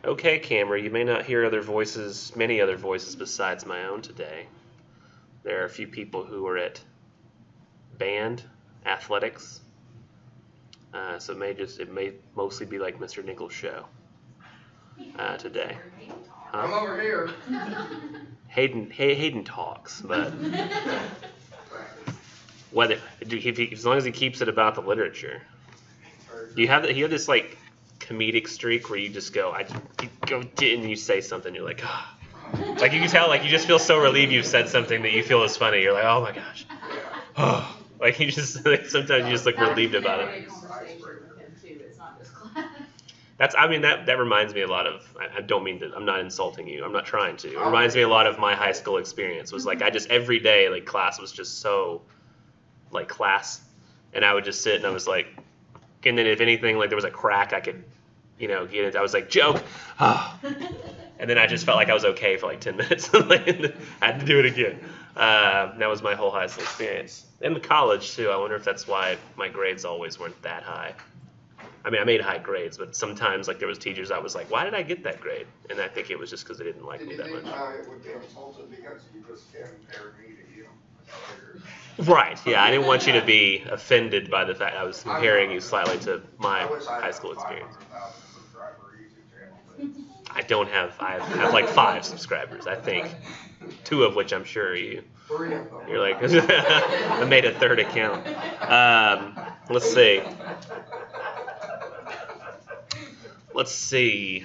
Okay, Camera, you may not hear other voices, many other voices besides my own today. There are a few people who are at band, athletics, so it may mostly be like Mr. Nichols' show today. I'm over here. Hayden talks, but whether as long as he keeps it about the literature. Do you have this like comedic streak where you just go, you go and you say something, you're like, ah. Like you can tell, like you just feel so relieved you've said something that you feel is funny. You're like, oh my gosh. Oh. Like you just like, sometimes you just look relieved about it. That reminds me a lot of, I don't mean to, I'm not insulting you. I'm not trying to. It reminds me a lot of my high school experience. Was like I just every day like class was just so like class, and I would just sit and I was like, and then if anything like there was a crack I could, get it. I was like joke, and then I just felt like I was okay for like 10 minutes. I had to do it again. That was my whole high school experience, and the college too. I wonder if that's why my grades always weren't that high. I mean, I made high grades, but sometimes like there was teachers I was like, why did I get that grade? And I think it was just because they didn't like me that much. It would be insulting because you just compared me to you. Right, yeah, I didn't want you to be offended by the fact I was comparing you slightly to my high school experience. I have like 5 subscribers, I think, 2 of which I'm sure you're like, I made a 3rd account. Let's see.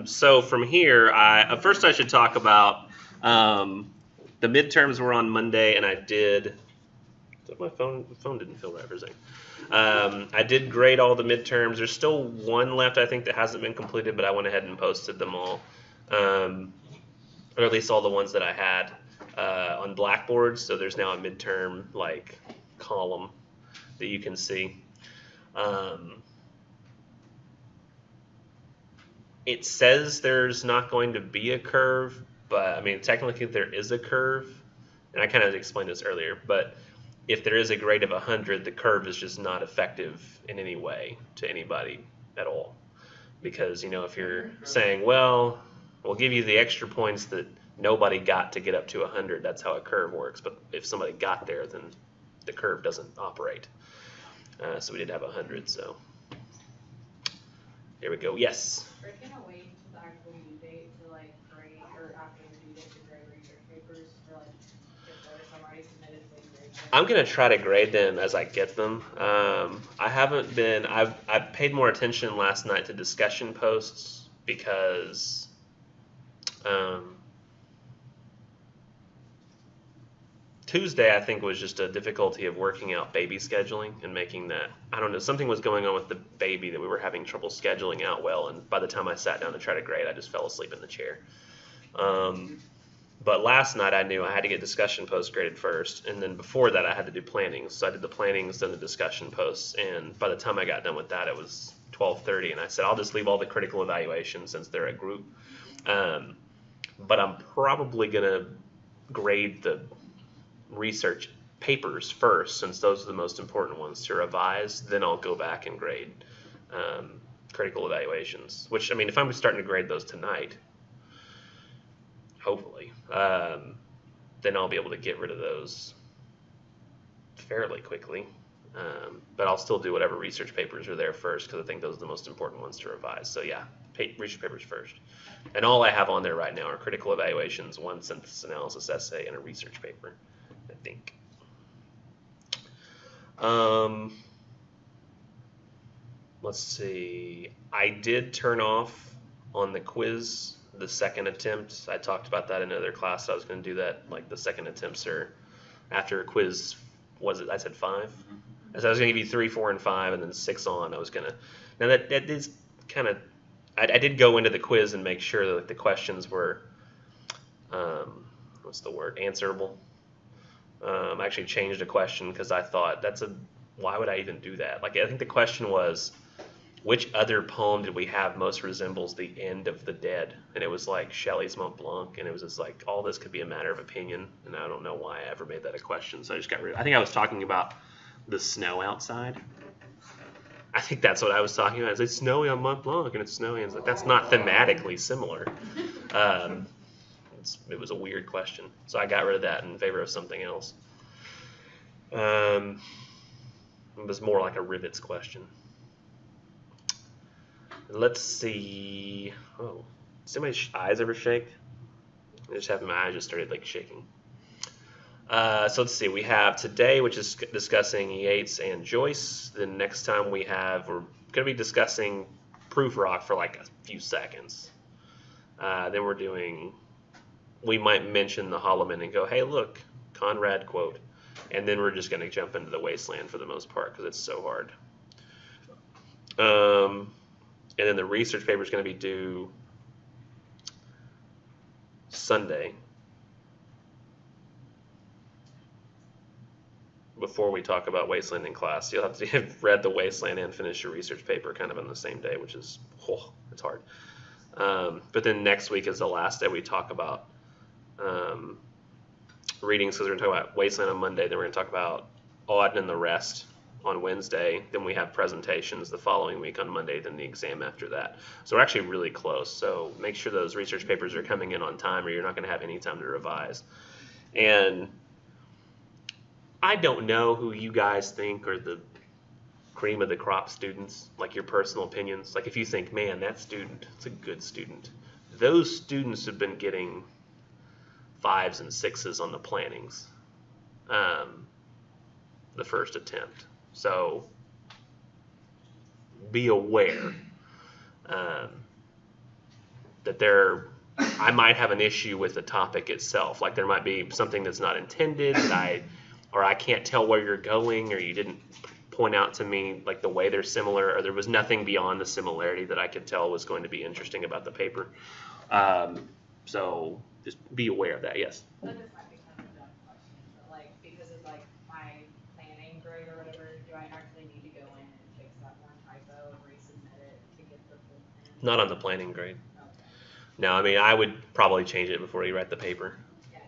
So from here, first I should talk about the midterms were on Monday, and I did. My phone didn't feel right for a second. I did grade all the midterms. There's still one left, I think, that hasn't been completed, but I went ahead and posted them all, or at least all the ones that I had on Blackboard. So there's now a midterm like column that you can see. It says there's not going to be a curve, but I mean technically there is a curve, and I kind of explained this earlier, but if there is a grade of 100, the curve is just not effective in any way to anybody at all. Because, if you're saying, well, we'll give you the extra points that nobody got to get up to 100, that's how a curve works. But if somebody got there, then the curve doesn't operate. So we did have 100, so there we go. Yes? Are you going to wait until the actual due date to grade, or after the due date to grade research papers, or if there's some already submitted, please grade them? I'm going to try to grade them as I get them. I've paid more attention last night to discussion posts because Tuesday I think was just a difficulty of working out baby scheduling and making that, I don't know, something was going on with the baby that we were having trouble scheduling out well, and by the time I sat down to try to grade, I just fell asleep in the chair. But last night I knew I had to get discussion posts graded first, and then before that I had to do plannings. So I did the plannings, then the discussion posts, and by the time I got done with that, it was 12:30, and I said I'll just leave all the critical evaluations since they're a group. But I'm probably going to grade the research papers first, since those are the most important ones to revise. Then I'll go back and grade critical evaluations, which, I mean, if I'm starting to grade those tonight, hopefully, then I'll be able to get rid of those fairly quickly. But I'll still do whatever research papers are there first, because I think those are the most important ones to revise. So yeah, research papers first. And all I have on there right now are critical evaluations, one synthesis analysis essay, and a research paper, I think. Let's see. I did turn off on the quiz the second attempt. I talked about that in another class. I was going to do that, like the second attempts are after a quiz. Was it? I said 5. So I was going to give you 3, 4, and 5, and then 6 on. I was going to. Now that is kind of. I did go into the quiz and make sure that the questions were. What's the word? Answerable. I actually changed a question because I thought why would I even do that? Like, I think the question was, which other poem did we have most resembles the end of the dead? And it was like Shelley's Mont Blanc, and it was just like, all this could be a matter of opinion, and I don't know why I ever made that a question, so I just got rid of it. I think I was talking about the snow outside, I think that's what I was talking about. It's snowy on Mont Blanc and it's snowy. And it's like, that's not thematically similar. It was a weird question. So I got rid of that in favor of something else. It was more like a rivets question. Let's see. Oh, does anybody's eyes ever shake? I just have my eyes just started like shaking. So let's see. We have today, which is discussing Yeats and Joyce. Then next time we're going to be discussing proof rock for like a few seconds. Then we might mention the Holloman and go, hey, look, Conrad quote. And then we're just going to jump into the wasteland for the most part because it's so hard. And then the research paper is going to be due Sunday before we talk about wasteland in class. You'll have to have read the wasteland and finish your research paper kind of on the same day, which is, it's hard. But then next week is the last day we talk about readings, because we're going to talk about wasteland on Monday, then we're going to talk about Auden and the rest on Wednesday. Then we have presentations the following week on Monday, then the exam after that. So we're actually really close. So make sure those research papers are coming in on time or you're not going to have any time to revise. And I don't know who you guys think are the cream of the crop students, like your personal opinions. Like if you think, man, that student, it's a good student. Those students have been getting 5s and 6s on the plannings the first attempt. So be aware that I might have an issue with the topic itself. Like there might be something that's not intended or I can't tell where you're going, or you didn't point out to me like the way they're similar, or there was nothing beyond the similarity that I could tell was going to be interesting about the paper. So just be aware of that. Yes. But this might be kind of a dumb question, but like because of like my planning grade or whatever, do I actually need to go in and fix that one typo and resubmit it to get the full plan? Not on the planning grade. Okay. No, I mean I would probably change it before you write the paper. Yeah,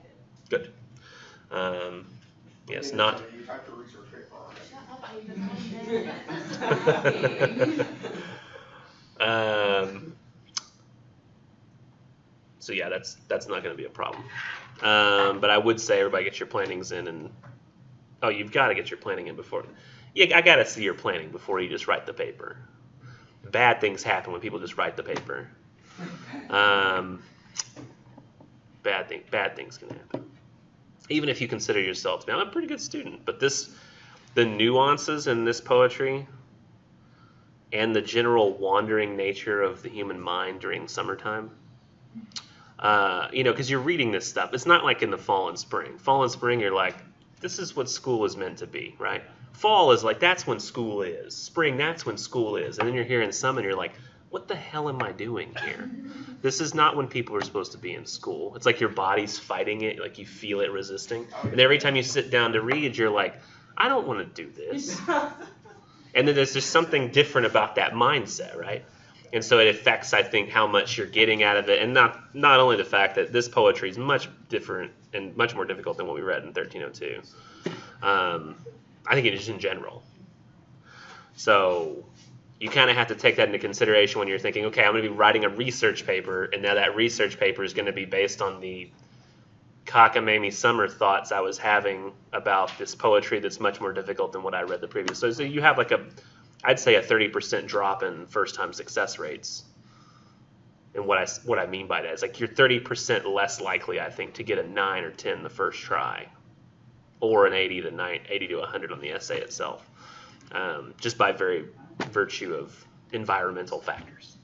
I did. Good. Yes, not. You typed a research paper on it. Shut up, So yeah, that's not going to be a problem. But I would say everybody get your plannings in, and you've got to get your planning in before. Yeah, I got to see your planning before you just write the paper. Bad things happen when people just write the paper. Bad things can happen. Even if you consider yourself to be, I'm a pretty good student, but the nuances in this poetry and the general wandering nature of the human mind during summertime, because you're reading this stuff. It's not like in the fall and spring. Fall and spring, you're like, this is what school is meant to be, right? Fall is like, that's when school is. Spring, that's when school is. And then you're here in summer and you're like, what the hell am I doing here? This is not when people are supposed to be in school. It's like your body's fighting it, like you feel it resisting. And every time you sit down to read, you're like, I don't want to do this. And then there's just something different about that mindset, right? And so it affects, I think, how much you're getting out of it. And not only the fact that this poetry is much different and much more difficult than what we read in 1302. I think it is in general. So you kind of have to take that into consideration when you're thinking, okay, I'm going to be writing a research paper, and now that research paper is going to be based on the cockamamie summer thoughts I was having about this poetry that's much more difficult than what I read the previous. So you have like I'd say a 30% drop in first-time success rates. And what I mean by that is like you're 30% less likely, I think, to get a 9 or 10 the first try, or an 80 to 100 on the essay itself, just by very virtue of environmental factors.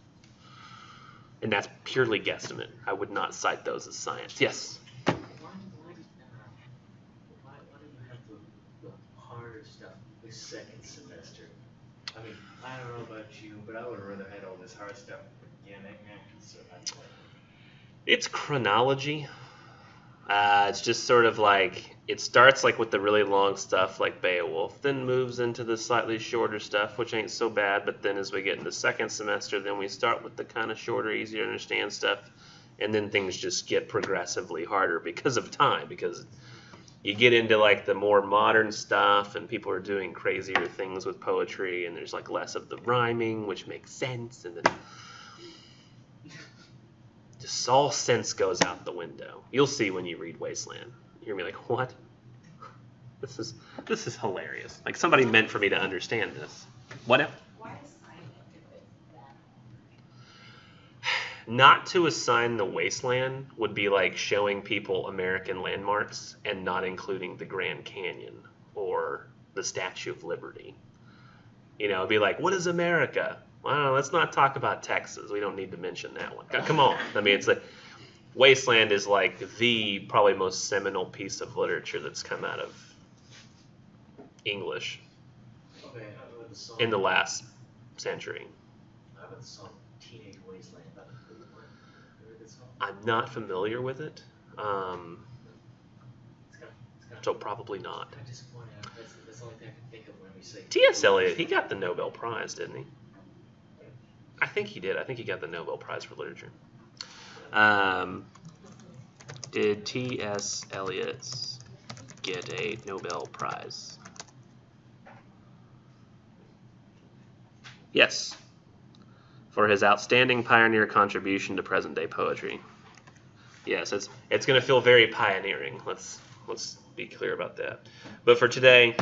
And that's purely guesstimate. I would not cite those as science. Yes? Why do you have the harder stuff the second semester? I mean, I don't know about you, but I would have rather had all this hard stuff beginning. So it's chronology. It's just sort of like, it starts like with the really long stuff like Beowulf, then moves into the slightly shorter stuff, which ain't so bad, but then as we get into second semester, then we start with the kind of shorter, easier to understand stuff, and then things just get progressively harder because of time, because you get into like the more modern stuff, and people are doing crazier things with poetry, and there's like less of the rhyming, which makes sense, and then just all sense goes out the window. You'll see when you read Wasteland. You're gonna be like, what? This is hilarious. Like somebody meant for me to understand this. What now? Why assign it if it's that? Not to assign the Wasteland would be like showing people American landmarks and not including the Grand Canyon or the Statue of Liberty. You know, it'd be like, what is America? Well, let's not talk about Texas. We don't need to mention that one. Come on. I mean, it's like Wasteland is like the probably most seminal piece of literature that's come out of English Okay, how about the song? in the last century. How about the song Teenage Wasteland by the Bulben? Remember that song? I'm not familiar with it, It's kind of so probably not. kind of disappointing. That's the only thing I can think of when we say T.S. Eliot, he got the Nobel Prize, didn't he? I think he did. I think he got the Nobel Prize for literature. Did T.S. Eliot get a Nobel Prize? Yes, for his outstanding pioneer contribution to present-day poetry. Yes, it's going to feel very pioneering. Let's be clear about that. But for today,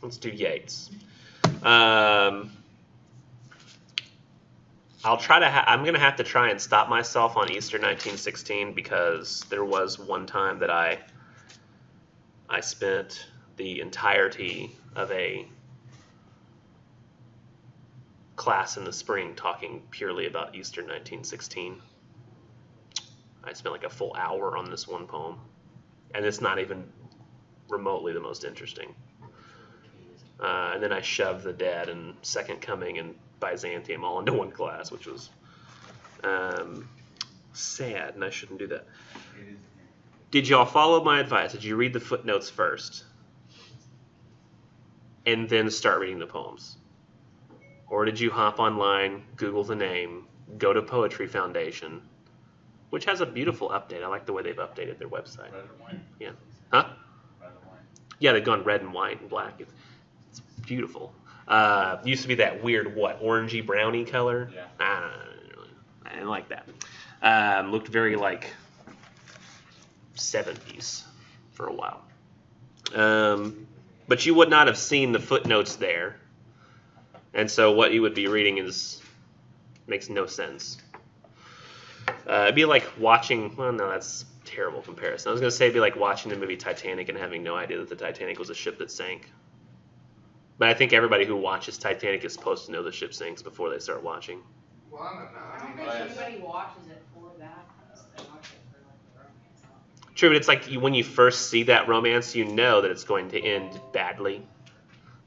let's do Yeats. I'll try to. I'm going to have to try and stop myself on Easter 1916 because there was one time that I spent the entirety of a class in the spring talking purely about Easter 1916. I spent like a full hour on this one poem, and it's not even remotely the most interesting. And then I shoved the Dead and Second Coming and Byzantium all into one class, which was sad, and I shouldn't do that. Did y'all follow my advice? Did you read the footnotes first and then start reading the poems? Or did you hop online, Google the name, go to Poetry Foundation, which has a beautiful update. I like the way they've updated their website. Red and white. Yeah. Huh? Red and white. Yeah, they've gone red and white and black. It's beautiful. Used to be that weird, orangey brownie color. Yeah. I didn't like that. Looked very like 70s for a while. But you would not have seen the footnotes there. And so what you would be reading makes no sense. It'd be like watching, well, no, that's a terrible comparison. I was going to say it'd be like watching the movie Titanic and having no idea that the Titanic was a ship that sank. But I think everybody who watches Titanic is supposed to know the ship sinks before they start watching. Well, I don't know. I I don't mean, think that's- anybody watches it for that. They watch it for like the romance. True, but it's like when you first see that romance, you know that it's going to end badly.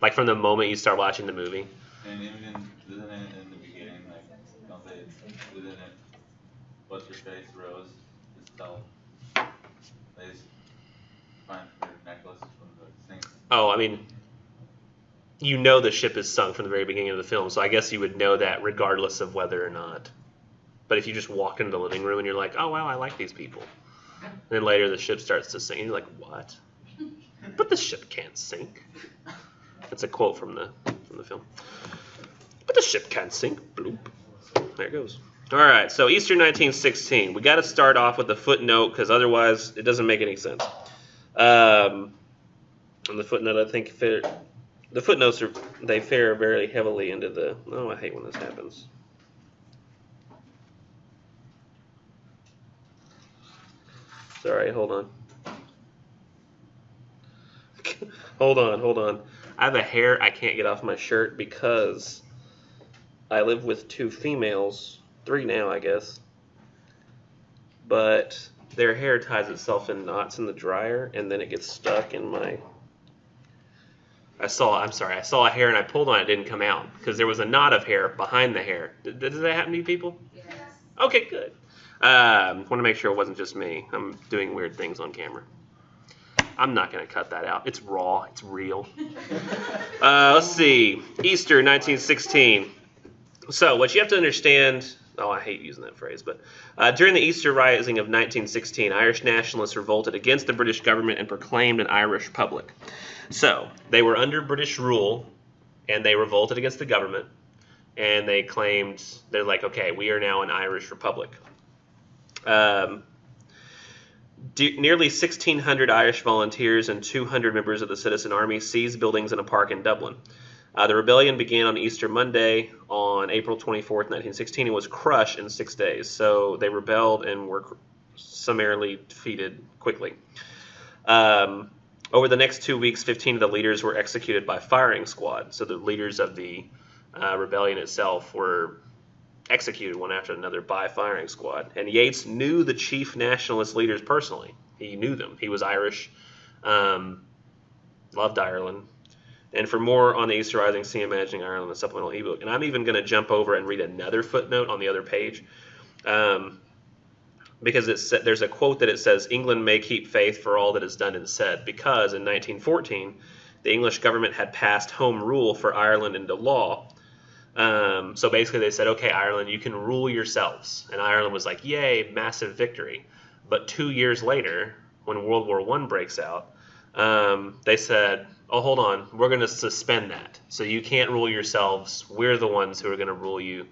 Like from the moment you start watching the movie. And even isn't it in the beginning, like, don't they, isn't it, what's her face, Rose, just tell, they just find her necklace from the sink. Oh, I mean, you know the ship is sunk from the very beginning of the film, so I guess you would know that regardless of whether or not. But if you just walk into the living room and you're like, oh, wow, I like these people. And then later the ship starts to sink, and you're like, what? But the ship can't sink. That's a quote from the film. But the ship can't sink. Bloop. There it goes. All right, so Easter 1916. We got to start off with a footnote because otherwise it doesn't make any sense. And the footnote, I think, the footnotes they fare very heavily into the. Oh, I hate when this happens. Sorry, hold on. Hold on. I have a hair I can't get off my shirt because I live with two females, 3 now, I guess. But their hair ties itself in knots in the dryer, and then it gets stuck in my. I saw a hair and I pulled on it, didn't come out because there was a knot of hair behind the hair. Does that happen to you people? Yes. Okay, good. Want to make sure it wasn't just me. I'm doing weird things on camera. I'm not going to cut that out. It's raw. It's real. Let's see. Easter 1916. So what you have to understand Oh, I hate using that phrase, but during the Easter Rising of 1916, Irish nationalists revolted against the British government and proclaimed an Irish republic. So they were under British rule, and they revolted against the government, and they claimed, they're like, okay, we are now an Irish republic. Nearly 1,600 Irish volunteers and 200 members of the Citizen Army seized buildings in a park in Dublin. The rebellion began on Easter Monday on April 24th, 1916, and was crushed in 6 days. So they rebelled and were summarily defeated quickly. Over the next 2 weeks, 15 of the leaders were executed by firing squad. So the leaders of the rebellion itself were executed one after another by firing squad. And Yeats knew the chief nationalist leaders personally. He knew them. He was Irish, loved Ireland. And for more on the Easter Rising, see Imagining Ireland, the supplemental ebook. And I'm even going to jump over and read another footnote on the other page, because there's a quote that it says, England may keep faith for all that is done and said, because in 1914, the English government had passed Home Rule for Ireland into law. So basically they said, okay, Ireland, you can rule yourselves. And Ireland was like, yay, massive victory. But 2 years later, when World War I breaks out, they said, oh, hold on, we're going to suspend that. So you can't rule yourselves. We're the ones who are going to rule you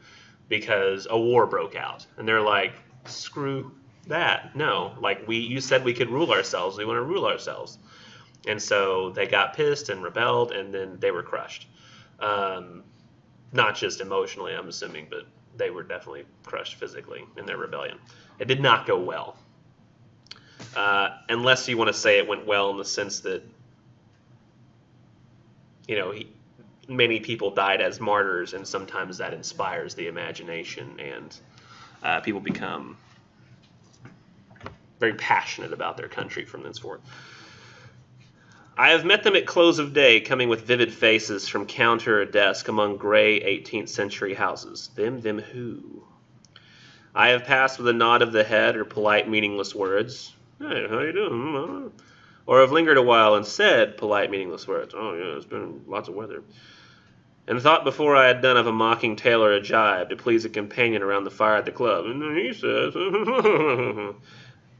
because a war broke out. And they're like, screw that. No, like you said we could rule ourselves. We want to rule ourselves. And so they got pissed and rebelled, and then they were crushed. Not just emotionally, I'm assuming, but they were definitely crushed physically in their rebellion. It did not go well. Unless you want to say it went well in the sense that, many people died as martyrs, and sometimes that inspires the imagination, and people become very passionate about their country from thenceforth. I have met them at close of day, coming with vivid faces from counter or desk among gray 18th century houses. Them who? I have passed with a nod of the head or polite meaningless words. Hey, how you doing? Or have lingered a while and said polite meaningless words. Oh yeah, it's been lots of weather. And thought before I had done of a mocking tale or a jibe to please a companion around the fire at the club. And he says,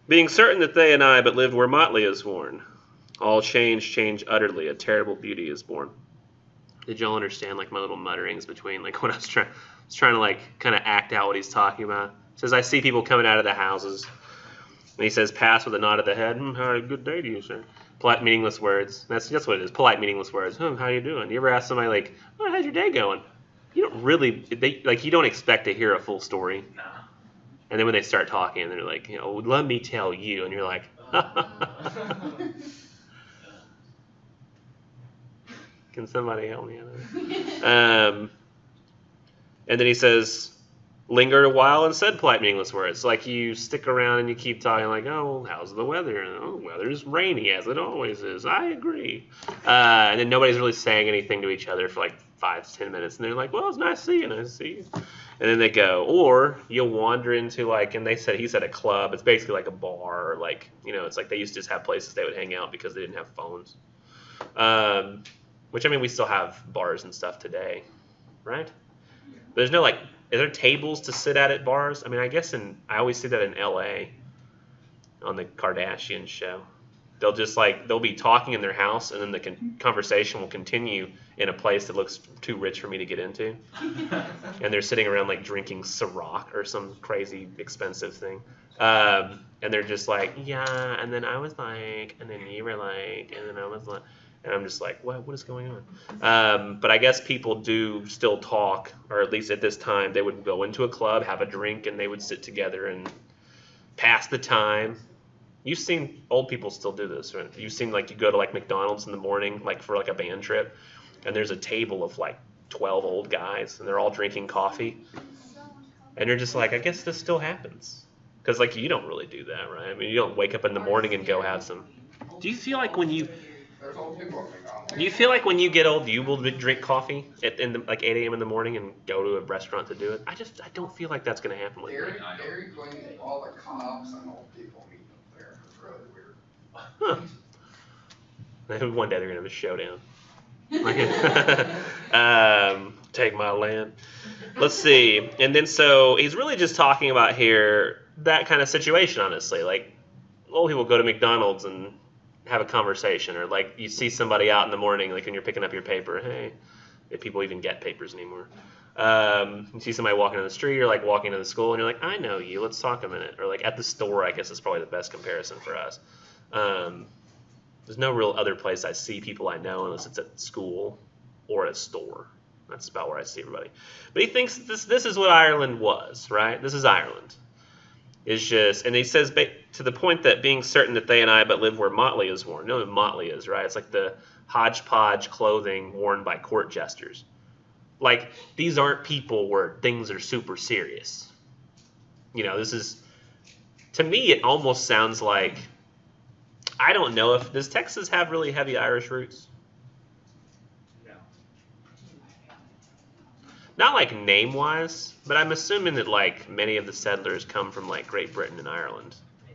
being certain that they and I but lived where Motley is worn. All change utterly. A terrible beauty is born. Did y'all understand like my little mutterings between like when I was trying to like kind of act out what he's talking about? It says I see people coming out of the houses. And he says, pass with a nod of the head. How good day to you, sir? Polite, meaningless words. That's what it is. Polite, meaningless words. How you doing? You ever ask somebody like, oh, how's your day going? You don't really, you don't expect to hear a full story. Nah. And then when they start talking, they're like, let me tell you. And you're like, can somebody help me out? And then he says, lingered a while and said polite, meaningless words. Like you stick around and you keep talking like, oh, how's the weather? Oh, weather's rainy as it always is. I agree. And then nobody's really saying anything to each other for like 5 to 10 minutes. And they're like, well, it's nice to see you. Nice to see you. And then they go. Or you'll wander into like, and he said a club. It's basically like a bar. Or like, it's like they used to just have places they would hang out because they didn't have phones. Which, I mean, we still have bars and stuff today, right? There's no like, is there tables to sit at bars? I mean, I guess I always see that in L.A. on the Kardashian show. They'll be talking in their house, and then the conversation will continue in a place that looks too rich for me to get into. And they're sitting around like drinking Ciroc or some crazy expensive thing. And they're just like, yeah, and then I was like, and then you were like, and then I was like. And I'm just like, what is going on? But I guess people do still talk, or at least at this time, they would go into a club, have a drink, and they would sit together and pass the time. You've seen old people still do this, right? You've seen like you go to like McDonald's in the morning, like for like a band trip, and there's a table of like 12 old guys, and they're all drinking coffee. And you're just like, I guess this still happens. Because like you don't really do that, right? I mean, you don't wake up in the morning and go have some. Do you feel like when you get old, you will drink coffee at like 8 a.m. in the morning and go to a restaurant to do it? I don't feel like that's going to happen with me. Dairy Queen, all the cops and old people meet up there. It's really weird. Huh. One day they're going to have a showdown. Take my land. Let's see. And then so he's really just talking about here that kind of situation, honestly. Like, old people go to McDonald's and have a conversation, or like you see somebody out in the morning, like when you're picking up your paper. Hey, if people even get papers anymore. You see somebody walking on the street, or like walking to the school, and you're like, I know you. Let's talk a minute. Or like at the store, I guess is probably the best comparison for us. There's no real other place I see people I know unless it's at school or at a store. That's about where I see everybody. But he thinks this is what Ireland was, right? This is Ireland. It's just, and he says to the point that being certain that they and I but live where motley is worn. You know what motley is, right? It's like the hodgepodge clothing worn by court jesters. Like, these aren't people where things are super serious. You know, this is, to me, it almost sounds like, I don't know if, does Texas have really heavy Irish roots? No. Not like name-wise, but I'm assuming that like many of the settlers come from like Great Britain and Ireland. I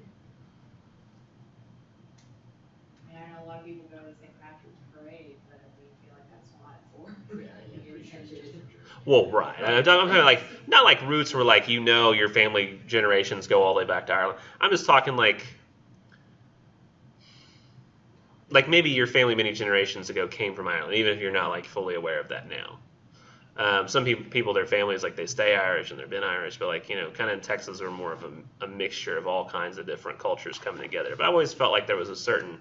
mean, I know a lot of people go to St. Patrick's Parade, but we feel like that's not for. Yeah, I'm pretty sure it's just for church. Well, right. I'm talking like, not like roots where like, you know, your family generations go all the way back to Ireland. I'm just talking like maybe your family many generations ago came from Ireland, even if you're not like fully aware of that now. Some people, their families, like they stay Irish and they've been Irish, but like, you know, kind of in Texas, are more of a mixture of all kinds of different cultures coming together. But I always felt like there was a certain,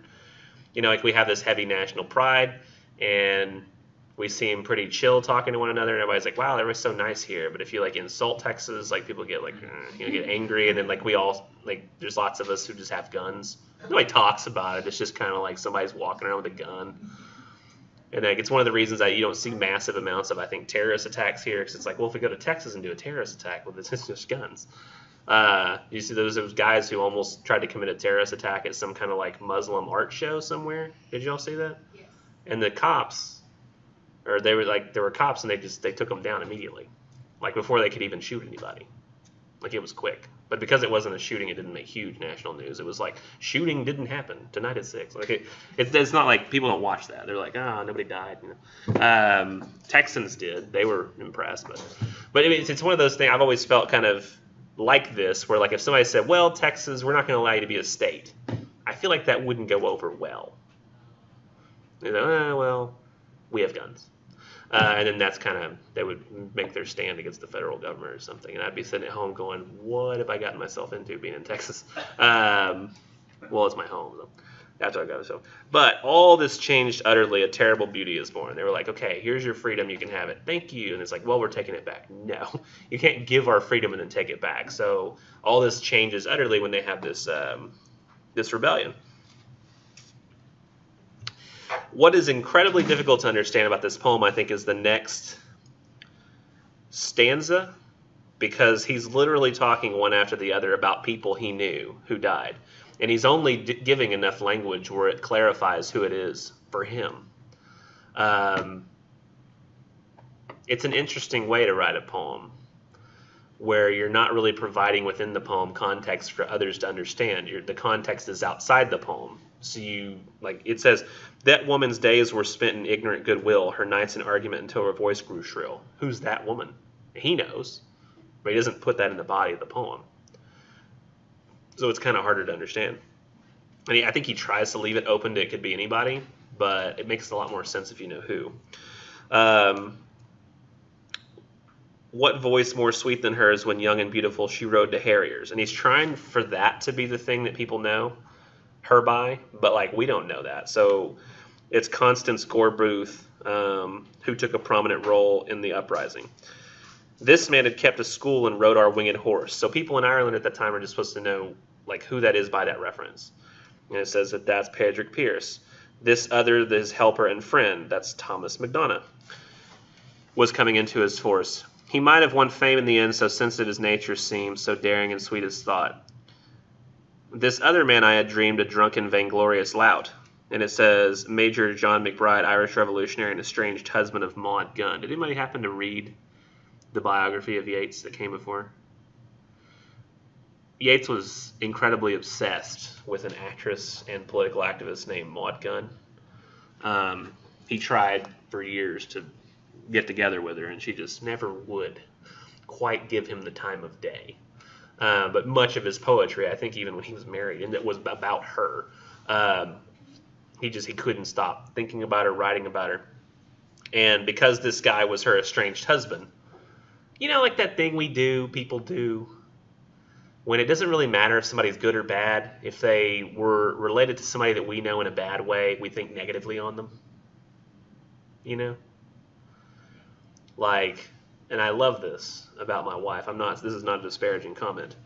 you know, like we have this heavy national pride, and we seem pretty chill talking to one another, and everybody's like, wow, everybody's so nice here. But if you like insult Texas, like people get like, you know, get angry, and then like we all, like there's lots of us who just have guns. Nobody talks about it. It's just kind of like somebody's walking around with a gun. And like, it's one of the reasons that you don't see massive amounts of, I think, terrorist attacks here, because it's like, well, if we go to Texas and do a terrorist attack, well, it's just guns. You see those guys who almost tried to commit a terrorist attack at some kind of like Muslim art show somewhere. Did y'all see that? Yes. And the cops, or there were cops, and they took them down immediately, like before they could even shoot anybody. Like, it was quick. But because it wasn't a shooting, it didn't make huge national news. It was like, shooting didn't happen tonight at 6. Like, it's not like people don't watch that. They're like, nobody died. You know? Texans did. They were impressed. But I mean, it's one of those things I've always felt kind of like this, where like if somebody said, well, Texas, we're not going to allow you to be a state, I feel like that wouldn't go over well. You know, well, we have guns. And then that's kind of, they would make their stand against the federal government or something. And I'd be sitting at home going, what have I gotten myself into being in Texas? Well, it's my home, though. That's what I got myself. But all this changed utterly. A terrible beauty is born. They were like, okay, here's your freedom. You can have it. Thank you. And it's like, well, we're taking it back. No, you can't give our freedom and then take it back. So all this changes utterly when they have this rebellion. What is incredibly difficult to understand about this poem, I think, is the next stanza, because he's literally talking one after the other about people he knew who died. And he's only giving enough language where it clarifies who it is for him. It's an interesting way to write a poem, where you're not really providing within the poem context for others to understand. The context is outside the poem. So it says, that woman's days were spent in ignorant goodwill, her nights in argument until her voice grew shrill. Who's that woman? He knows, but he doesn't put that in the body of the poem. So it's kind of harder to understand. And I think he tries to leave it open to it could be anybody, but it makes a lot more sense if you know who. What voice more sweet than hers when young and beautiful she rode to harriers? And he's trying for that to be the thing that people know her by, but like we don't know that. So it's Constance Gore Booth, who took a prominent role in the uprising. This man had kept a school and rode our winged horse. So people in Ireland at that time are just supposed to know like who that is by that reference. And it says that that's Patrick Pearse. This other, his helper and friend, that's Thomas MacDonagh, was coming into his force. He might have won fame in the end, so sensitive his nature seemed, so daring and sweet his thought. This other man I had dreamed a drunken, vainglorious lout. And it says, Major John McBride, Irish Revolutionary and estranged husband of Maud Gunn. Did anybody happen to read the biography of Yeats that came before? Yeats was incredibly obsessed with an actress and political activist named Maud Gunn. He tried for years to get together with her, and she just never would quite give him the time of day. But much of his poetry, I think even when he was married, and it was about her, he couldn't stop thinking about her, writing about her. And because this guy was her estranged husband, like that thing people do, when it doesn't really matter if somebody's good or bad, if they were related to somebody that we know in a bad way, we think negatively on them. Like, and I love this about my wife. This is not a disparaging comment.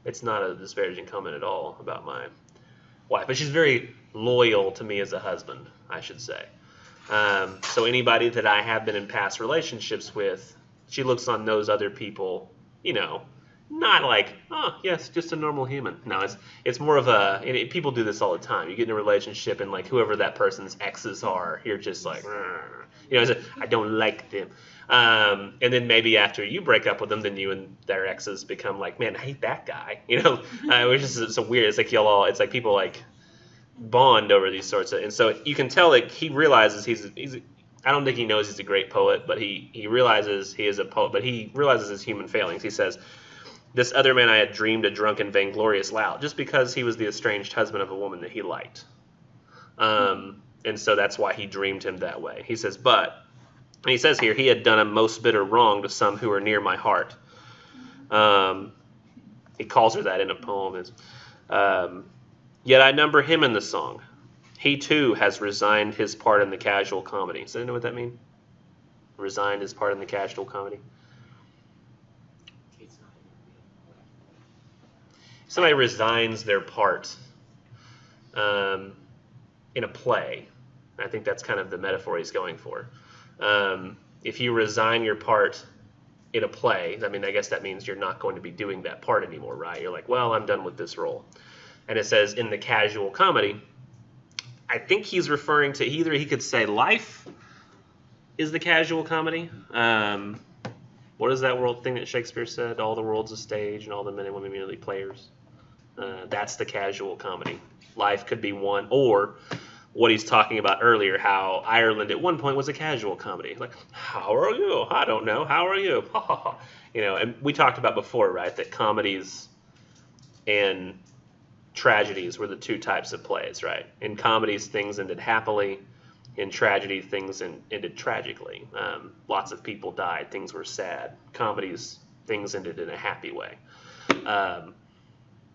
It's not a disparaging comment at all about my wife, but she's very loyal to me as a husband, I should say. So anybody that I have been in past relationships with, she looks on those other people, not like, oh, yes, just a normal human. No, it's more of people do this all the time. You get in a relationship and like whoever that person's exes are, you're just like, I don't like them. And then maybe after you break up with them, then you and their exes become like, man, I hate that guy. Which is so weird. It's like it's like people like bond over these sorts of, and so you can tell like he realizes he's I don't think he knows he's a great poet, but he realizes he is a poet, but he realizes his human failings. He says, this other man I had dreamed a drunken, vainglorious lout, just because he was the estranged husband of a woman that he liked. And so that's why he dreamed him that way. He says, and he says here, he had done a most bitter wrong to some who were near my heart. He calls her that in a poem. Yet I number him in the song. He too has resigned his part in the casual comedy. Does anyone know what that means? Resigned his part in the casual comedy? Somebody resigns their part in a play. I think that's kind of the metaphor he's going for. If you resign your part in a play, I guess that means you're not going to be doing that part anymore, right? You're like, well, I'm done with this role. And it says in the casual comedy, I think he's referring to either he could say life is the casual comedy. What is that world thing that Shakespeare said? All the world's a stage and all the men and women merely players. That's the casual comedy. Life could be one, or what he's talking about earlier, how Ireland at one point was a casual comedy. Like, how are you? I don't know. How are you? And we talked about before, right, that comedies and tragedies were the two types of plays, right? In comedies, things ended happily. In tragedy, things ended tragically. Lots of people died. Things were sad. Comedies, things ended in a happy way.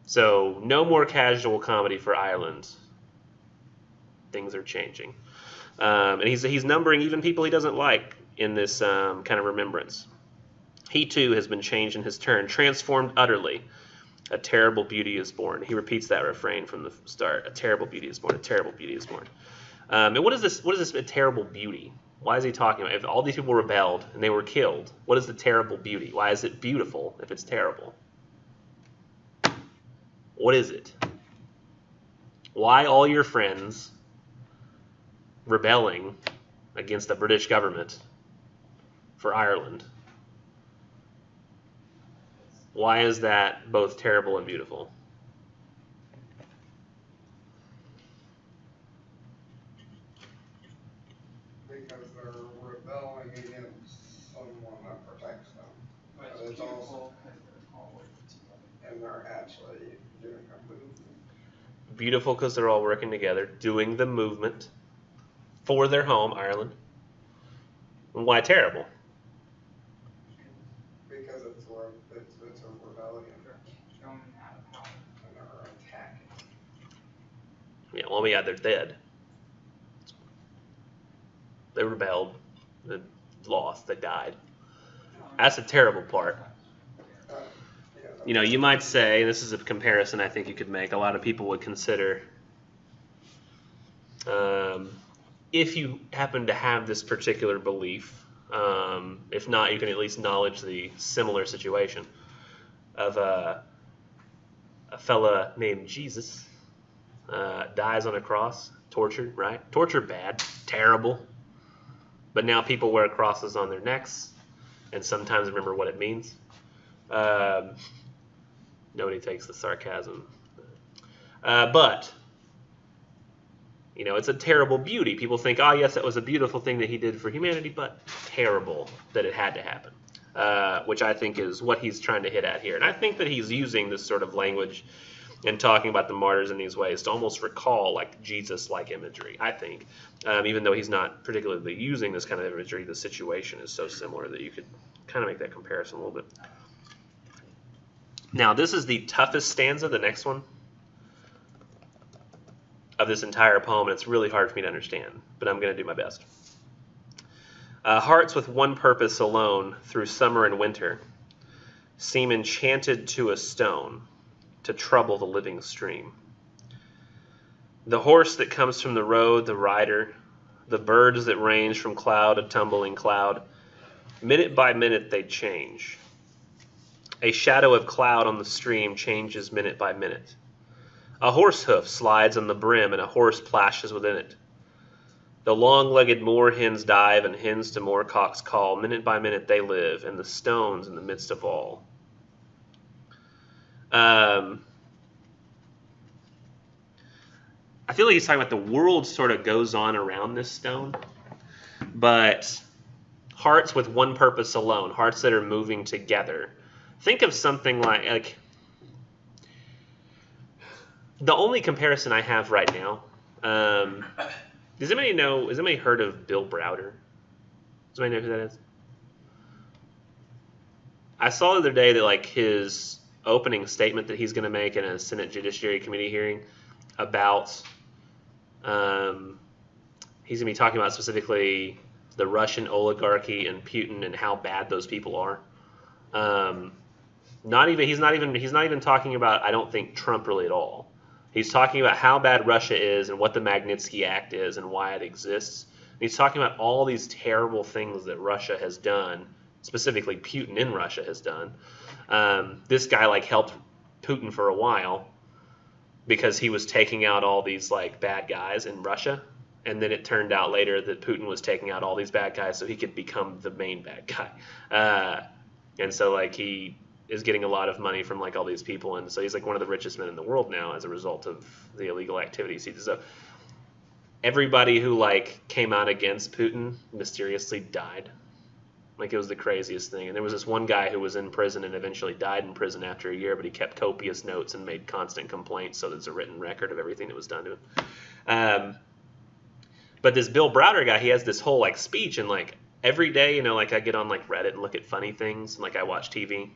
So no more casual comedy for Ireland. Things are changing. And he's numbering even people he doesn't like in this kind of remembrance. He too has been changed in his turn, transformed utterly. A terrible beauty is born. He repeats that refrain from the start. A terrible beauty is born. A terrible beauty is born. And what is this? What is this? A terrible beauty? Why is he talking about? If all these people rebelled and they were killed, what is the terrible beauty? Why is it beautiful if it's terrible? What is it? Why all your friends rebelling against the British government for Ireland? Why is that both terrible and beautiful? Because they're rebelling against someone that protects them. But But it's it's beautiful also, because they're all working together. and they're actually doing a movement. Beautiful because they're all working together, doing the movement for their home, Ireland. And why terrible? Because it's a rebellion They're thrown out of power. and they're attacking. Yeah, well, yeah, they're dead. They rebelled, they lost, they died. That's a terrible part. Yeah, You might say, and this is a comparison I think you could make, a lot of people would consider, if you happen to have this particular belief, if not, you can at least acknowledge the similar situation of a fella named Jesus, dies on a cross, tortured, right? Torture bad, terrible. But now people wear crosses on their necks and sometimes remember what it means. Nobody takes the sarcasm But, you know, it's a terrible beauty. People think, oh, yes, that was a beautiful thing that he did for humanity, but terrible that it had to happen, which I think is what he's trying to hit at here. And I think that he's using this sort of language and talking about the martyrs in these ways to almost recall like Jesus-like imagery, I think. Even though he's not particularly using this kind of imagery, the situation is so similar that you could kind of make that comparison a little bit. Now, this is the toughest stanza, the next one, of this entire poem, and it's really hard for me to understand, but I'm going to do my best. Hearts with one purpose alone through summer and winter seem enchanted to a stone to trouble the living stream. The horse that comes from the road, the rider, the birds that range from cloud to tumbling cloud, minute by minute they change. A shadow of cloud on the stream changes minute by minute. A horse hoof slides on the brim and a horse plashes within it. The long-legged moor hens dive and hens to moorcocks call. Minute by minute they live, and the stones in the midst of all. I feel like he's talking about the world sort of goes on around this stone, but hearts with one purpose alone, hearts that are moving together. Think of something like the only comparison I have right now. Does anybody know? Has anybody heard of Bill Browder? Does anybody know who that is? I saw the other day that like his opening statement that he's going to make in a Senate Judiciary Committee hearing about he's going to be talking about specifically the Russian oligarchy and Putin and how bad those people are. He's not even talking about, I don't think, Trump really at all. He's talking about how bad Russia is and what the Magnitsky Act is and why it exists. And he's talking about all these terrible things that Russia has done, specifically Putin in Russia has done. This guy like helped Putin for a while because he was taking out all these like bad guys in Russia, and then it turned out later that Putin was taking out all these bad guys so he could become the main bad guy. And so like he is getting a lot of money from like all these people, and so he's like one of the richest men in the world now as a result of the illegal activities he did. So everybody who like came out against Putin mysteriously died. Like it was the craziest thing. And there was this one guy who was in prison and eventually died in prison after a year, but he kept copious notes and made constant complaints, so there's a written record of everything that was done to him. But this Bill Browder guy, he has this whole like speech, and like every day, you know, like I get on like Reddit and look at funny things, and like I watch TV.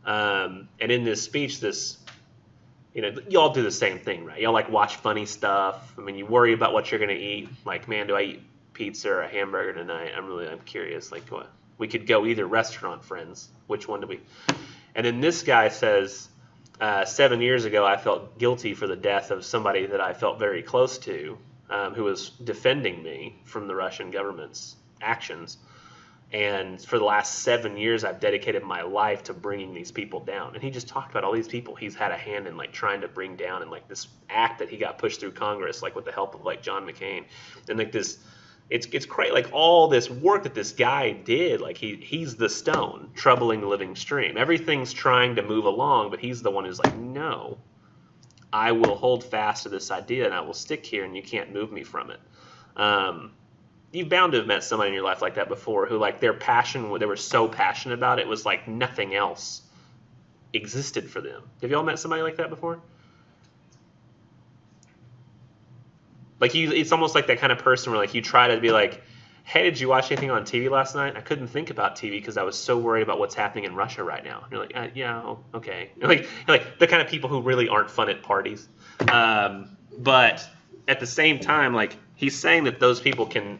And in this speech, you know, y'all do the same thing, right? Y'all like watch funny stuff. I mean, you worry about what you're gonna eat. Like, man, do I eat pizza or a hamburger tonight? I'm curious. Like, what? We could go either restaurant, friends. Which one do we? And then this guy says, 7 years ago, I felt guilty for the death of somebody that I felt very close to, who was defending me from the Russian government's actions. And for the last 7 years, I've dedicated my life to bringing these people down. And he just talked about all these people he's had a hand in, like trying to bring down, and like this act that he got pushed through Congress, like with the help of like John McCain, and like this, it's great, like all this work that this guy did. Like he's the stone troubling the living stream. Everything's trying to move along, but he's the one who's like, no, I will hold fast to this idea and I will stick here, and you can't move me from it. You've bound to have met somebody in your life like that before, who like their passion, they were so passionate about it, was like nothing else existed for them. Have y'all met somebody like that before? Like it's almost like that kind of person where like you try to be like, hey, did you watch anything on TV last night? I couldn't think about TV because I was so worried about what's happening in Russia right now. And you're like, yeah, okay. You're like the kind of people who really aren't fun at parties. But at the same time, like he's saying that those people can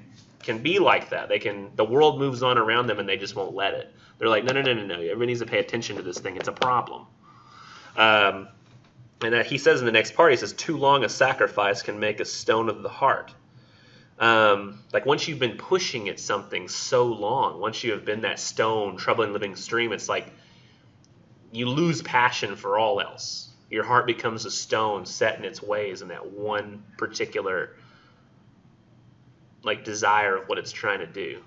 be like that. The world moves on around them and they just won't let it. They're like, no. Everybody needs to pay attention to this thing. It's a problem. And he says in the next part, he says, too long a sacrifice can make a stone of the heart. Like once you've been pushing at something so long, once you have been that stone troubling living stream, it's like you lose passion for all else. Your heart becomes a stone set in its ways in that one particular like desire of what it's trying to do.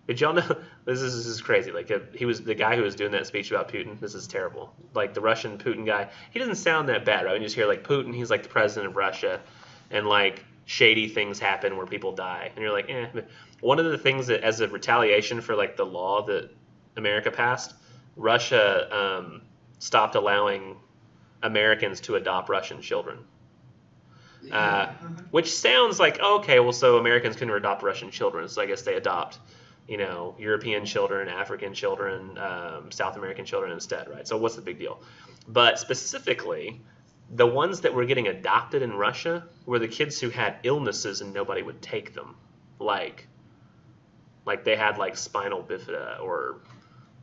Did y'all know this is crazy? Like he was the guy who was doing that speech about Putin. This is terrible. Like the Russian Putin guy. He doesn't sound that bad, right? When you just hear like Putin, he's like the president of Russia, and like shady things happen where people die, and you're like, eh. But one of the things that, as a retaliation for like the law that America passed, Russia stopped allowing Americans to adopt Russian children. Which sounds like, okay, well, so Americans can adopt Russian children, so I guess they adopt, European children, African children, South American children instead, right? So what's the big deal? But specifically, the ones that were getting adopted in Russia were the kids who had illnesses and nobody would take them, like they had like spinal bifida or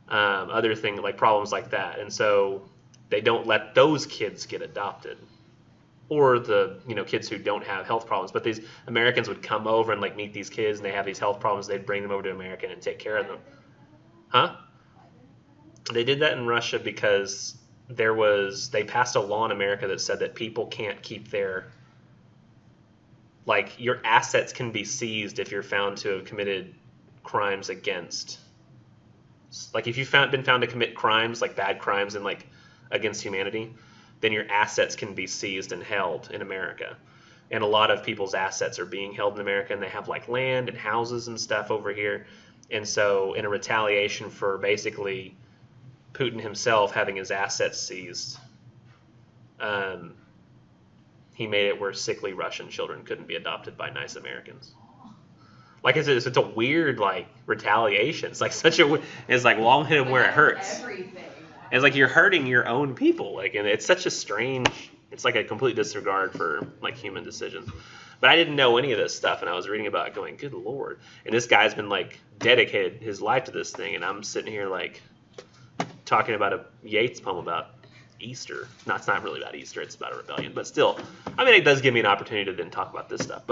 other things, like problems like that, and so they don't let those kids get adopted. Or the kids who don't have health problems, but these Americans would come over and like meet these kids, and they have these health problems. They'd bring them over to America and take care of them. Huh? They did that in Russia because they passed a law in America that said that people can't keep your assets can be seized if you're found to have committed crimes against, like if you've been found to commit crimes, like bad crimes and like against humanity, then your assets can be seized and held in America. And a lot of people's assets are being held in America, and they have like land and houses and stuff over here. And so in a retaliation for basically Putin himself having his assets seized, he made it where sickly Russian children couldn't be adopted by nice Americans. Like it's a weird like retaliation. It's like it's like long hit him where it hurts. Everything. It's like you're hurting your own people, like, and it's such a strange. It's like a complete disregard for like human decisions. But I didn't know any of this stuff, and I was reading about it, going, "Good Lord!" And this guy's been like dedicated his life to this thing, and I'm sitting here like talking about a Yeats poem about Easter. No, it's not really about Easter; it's about a rebellion. But still, I mean, it does give me an opportunity to then talk about this stuff.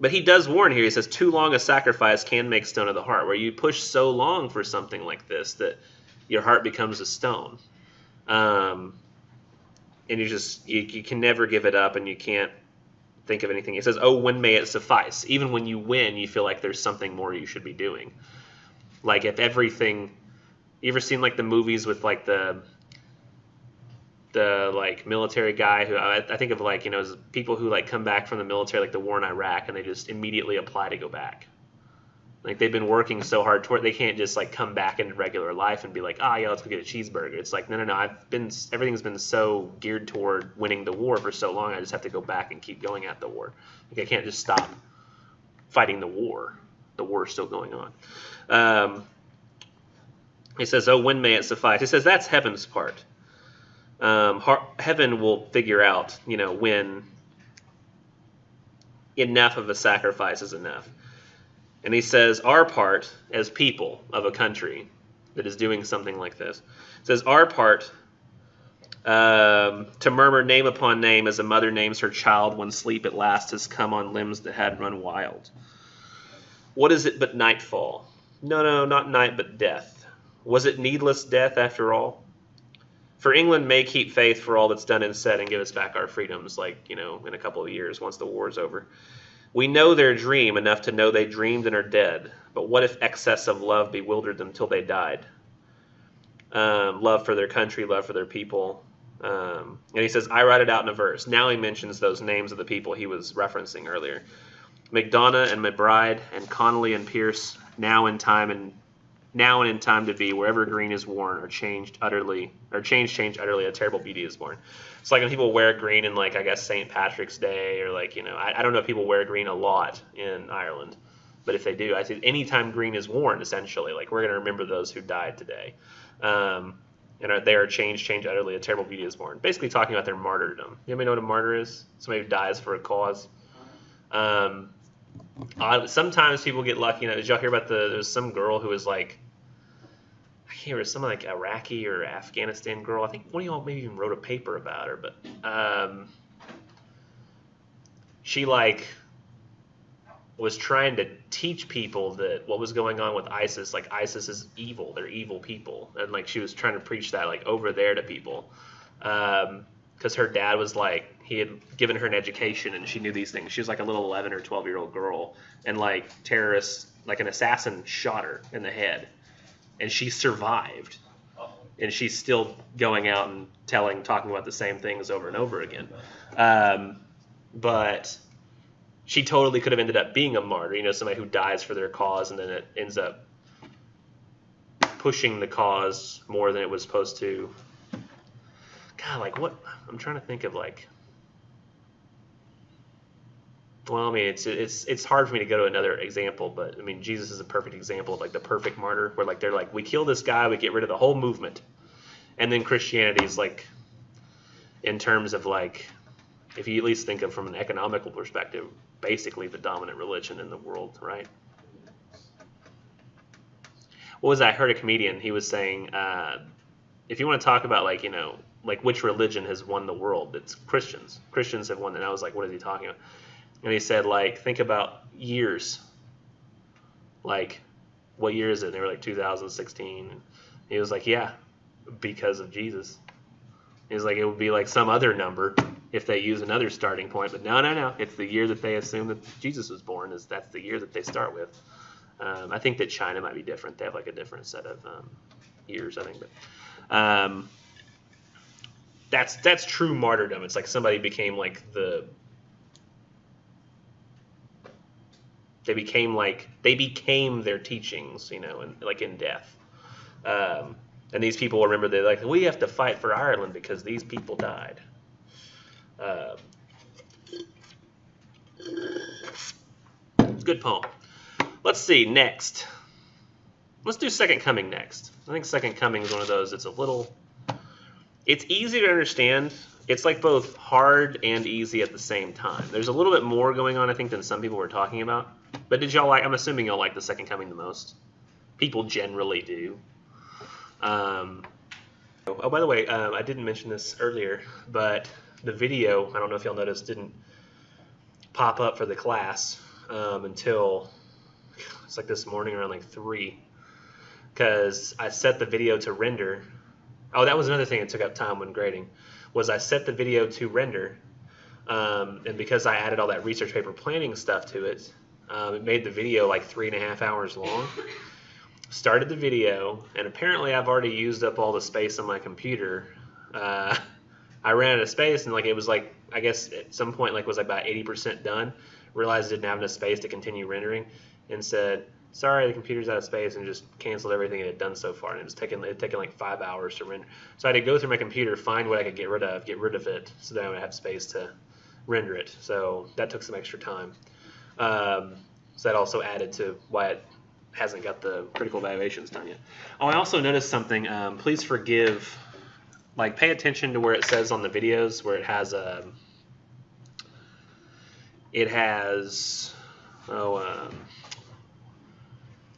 But he does warn here. He says, too long a sacrifice can make stone of the heart, where you push so long for something like this that your heart becomes a stone. And you can never give it up, and you can't think of anything. He says, oh, when may it suffice? Even when you win, you feel like there's something more you should be doing. Like if everything, you ever seen like the movies with like the like military guy who I think of like people who like come back from the military, like the war in Iraq, and they just immediately apply to go back. Like they've been working so hard toward, they can't just like come back into regular life and be like, yeah, let's go get a cheeseburger. It's like no, everything's been so geared toward winning the war for so long, I just have to go back and keep going at the war. Like I can't just stop fighting the war. The war is still going on. He says, oh, when may it suffice? He says that's heaven's part. Heaven will figure out, when enough of a sacrifice is enough. And he says our part as people of a country that is doing something like this, says our part to murmur name upon name as a mother names her child when sleep at last has come on limbs that had run wild. What is it but nightfall? No, not night but death. Was it needless death after all? For England may keep faith for all that's done and said and give us back our freedoms, like, in a couple of years once the war's over. We know their dream enough to know they dreamed and are dead, but what if excess of love bewildered them till they died? Love for their country, love for their people. And he says, I write it out in a verse. Now he mentions those names of the people he was referencing earlier. McDonough and McBride and Connolly and Pierce, now and in time to be, wherever green is worn, or changed utterly, a terrible beauty is born. It's like when people wear green in, like, I guess St. Patrick's Day, or like, I don't know if people wear green a lot in Ireland, but if they do, I think anytime green is worn, essentially, like, we're going to remember those who died today. And they are changed utterly, a terrible beauty is born. Basically talking about their martyrdom. You know what a martyr is? Somebody who dies for a cause. Sometimes people get lucky. Did y'all hear about there was some girl who was like, I can't remember, some like Iraqi or Afghanistan girl. I think one of y'all maybe even wrote a paper about her, but she like was trying to teach people that what was going on with ISIS, like ISIS is evil, they're evil people, and like she was trying to preach that like over there to people, because her dad was like, he had given her an education and she knew these things. She was like a little 11 or 12-year-old girl, and like terrorists, like an assassin, shot her in the head, and she survived. And she's still going out and talking about the same things over and over again. But she totally could have ended up being a martyr, you know, somebody who dies for their cause, and then it ends up pushing the cause more than it was supposed to. God, like what? I'm trying to think of like. Well, I mean, it's hard for me to go to another example, but I mean, Jesus is a perfect example of like the perfect martyr, where like they're like, we kill this guy, we get rid of the whole movement, and then Christianity is like, in terms of like, if you at least think of from an economical perspective, basically the dominant religion in the world, right? What was that? I heard a comedian, he was saying, if you want to talk about like, you know, like which religion has won the world, it's Christians. Christians have won, and I was like, what is he talking about? And he said, like, think about years. Like, what year is it? And they were like 2016. And he was like, yeah, because of Jesus. He was like, it would be like some other number if they use another starting point. But no. It's the year that they assume that Jesus was born. That's the year that they start with. I think that China might be different. They have like a different set of years, I think. But that's true martyrdom. It's like somebody became like they became their teachings, you know, and like in death. And these people remember, they're like, we have to fight for Ireland because these people died. It's a good poem. Let's see, next. Let's do Second Coming next. I think Second Coming is one of those, it's easy to understand. It's like both hard and easy at the same time. There's a little bit more going on, I think, than some people were talking about. But did y'all like, I'm assuming y'all like the Second Coming the most. People generally do. Oh, by the way, I didn't mention this earlier, but the video, I don't know if y'all noticed, didn't pop up for the class until it's like this morning around like 3, because I set the video to render. Oh, that was another thing that took up time when grading, was I set the video to render, and because I added all that research paper planning stuff to it, it made the video like 3.5 hours long. Started the video, and apparently I've already used up all the space on my computer. I ran out of space, and like it was like, I guess at some point like was about 80% done. Realized I didn't have enough space to continue rendering, and said, sorry, the computer's out of space, and just canceled everything it had done so far. And it had taken like 5 hours to render. So I had to go through my computer, find what I could get rid of it, so that I would have space to render it. So that took some extra time. So that also added to why it hasn't got the critical evaluations done yet. Oh, I also noticed something. Please forgive, like pay attention to where it says on the videos where it has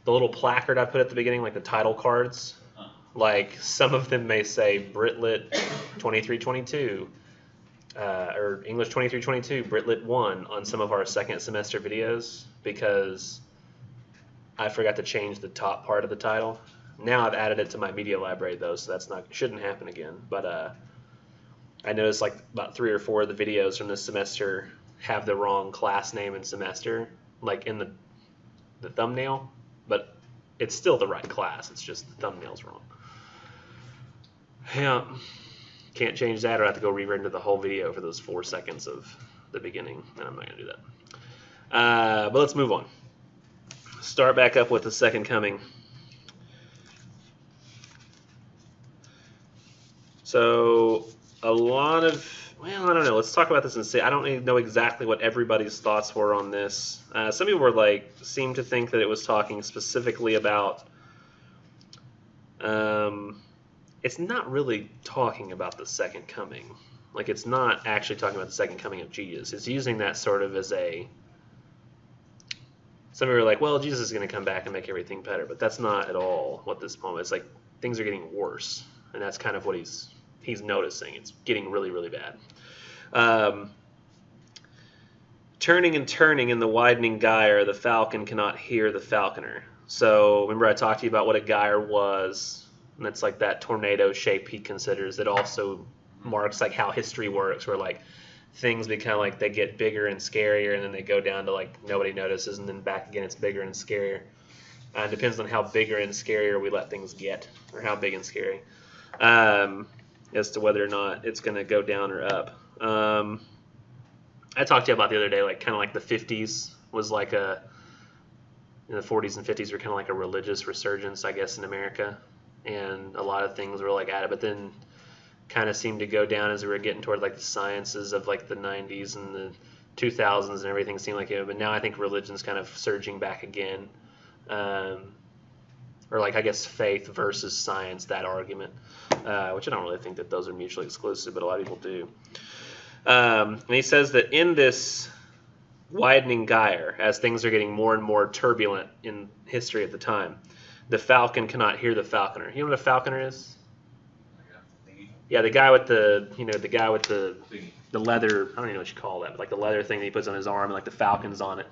the little placard I put at the beginning, like the title cards. Like some of them may say Britlit 2322 or English 2322, Britlit 1 on some of our second semester videos, because I forgot to change the top part of the title. Now I've added it to my media library though, so shouldn't happen again. But I noticed like about 3 or 4 of the videos from this semester have the wrong class name and semester, like in the thumbnail, but it's still the right class. It's just the thumbnail's wrong. Yeah, can't change that, or I have to go re-render the whole video for those 4 seconds of the beginning, and I'm not gonna do that. But let's move on. Start back up with the Second Coming. So a lot of, well, I don't know. Let's talk about this and see. I don't even know exactly what everybody's thoughts were on this. Some people were like, seemed to think that it was talking specifically about. It's not really talking about the Second Coming. Like, it's not actually talking about the Second Coming of Jesus. It's using that sort of as a. Some people are like, well, Jesus is going to come back and make everything better, but that's not at all what this poem is. Like, things are getting worse, and that's kind of what he's noticing. It's getting really, really bad. Turning and turning in the widening gyre, the falcon cannot hear the falconer. So remember I talked to you about what a gyre was, and that's like that tornado shape he considers. It also marks like how history works, where like things become like they get bigger and scarier, and then they go down to like nobody notices, and then back again it's bigger and scarier. It depends on how bigger and scarier we let things get, or how big and scary, as to whether or not it's going to go down or up. I talked to you about the other day, like kind of like the 50s was like in the 40s and 50s were kind of like a religious resurgence, I guess, in America, and a lot of things were like at it, but then kind of seemed to go down as we were getting toward like the sciences of like the 90s and the 2000s, and everything seemed like it. But now I think religion's kind of surging back again. Or like I guess faith versus science, that argument, which I don't really think that those are mutually exclusive, but a lot of people do. And he says that in this widening gyre, as things are getting more and more turbulent in history at the time, the falcon cannot hear the falconer. You know what a falconer is? Yeah, the guy with the leather. I don't even know what you call that, but like the leather thing that he puts on his arm, and like the falcon's on it.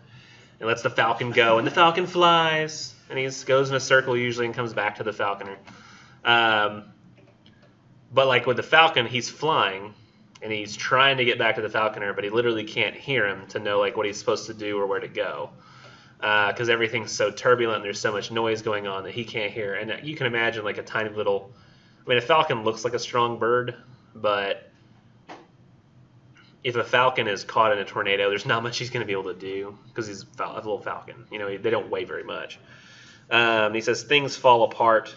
And lets the falcon go, and the falcon flies, and he goes in a circle usually and comes back to the falconer. But like with the falcon, he's flying, and he's trying to get back to the falconer, but he literally can't hear him to know like what he's supposed to do or where to go, because everything's so turbulent and there's so much noise going on that he can't hear. And you can imagine like a tiny little. I mean, a falcon looks like a strong bird, but if a falcon is caught in a tornado, there's not much he's going to be able to do because he's a little falcon. You know, they don't weigh very much. He says things fall apart.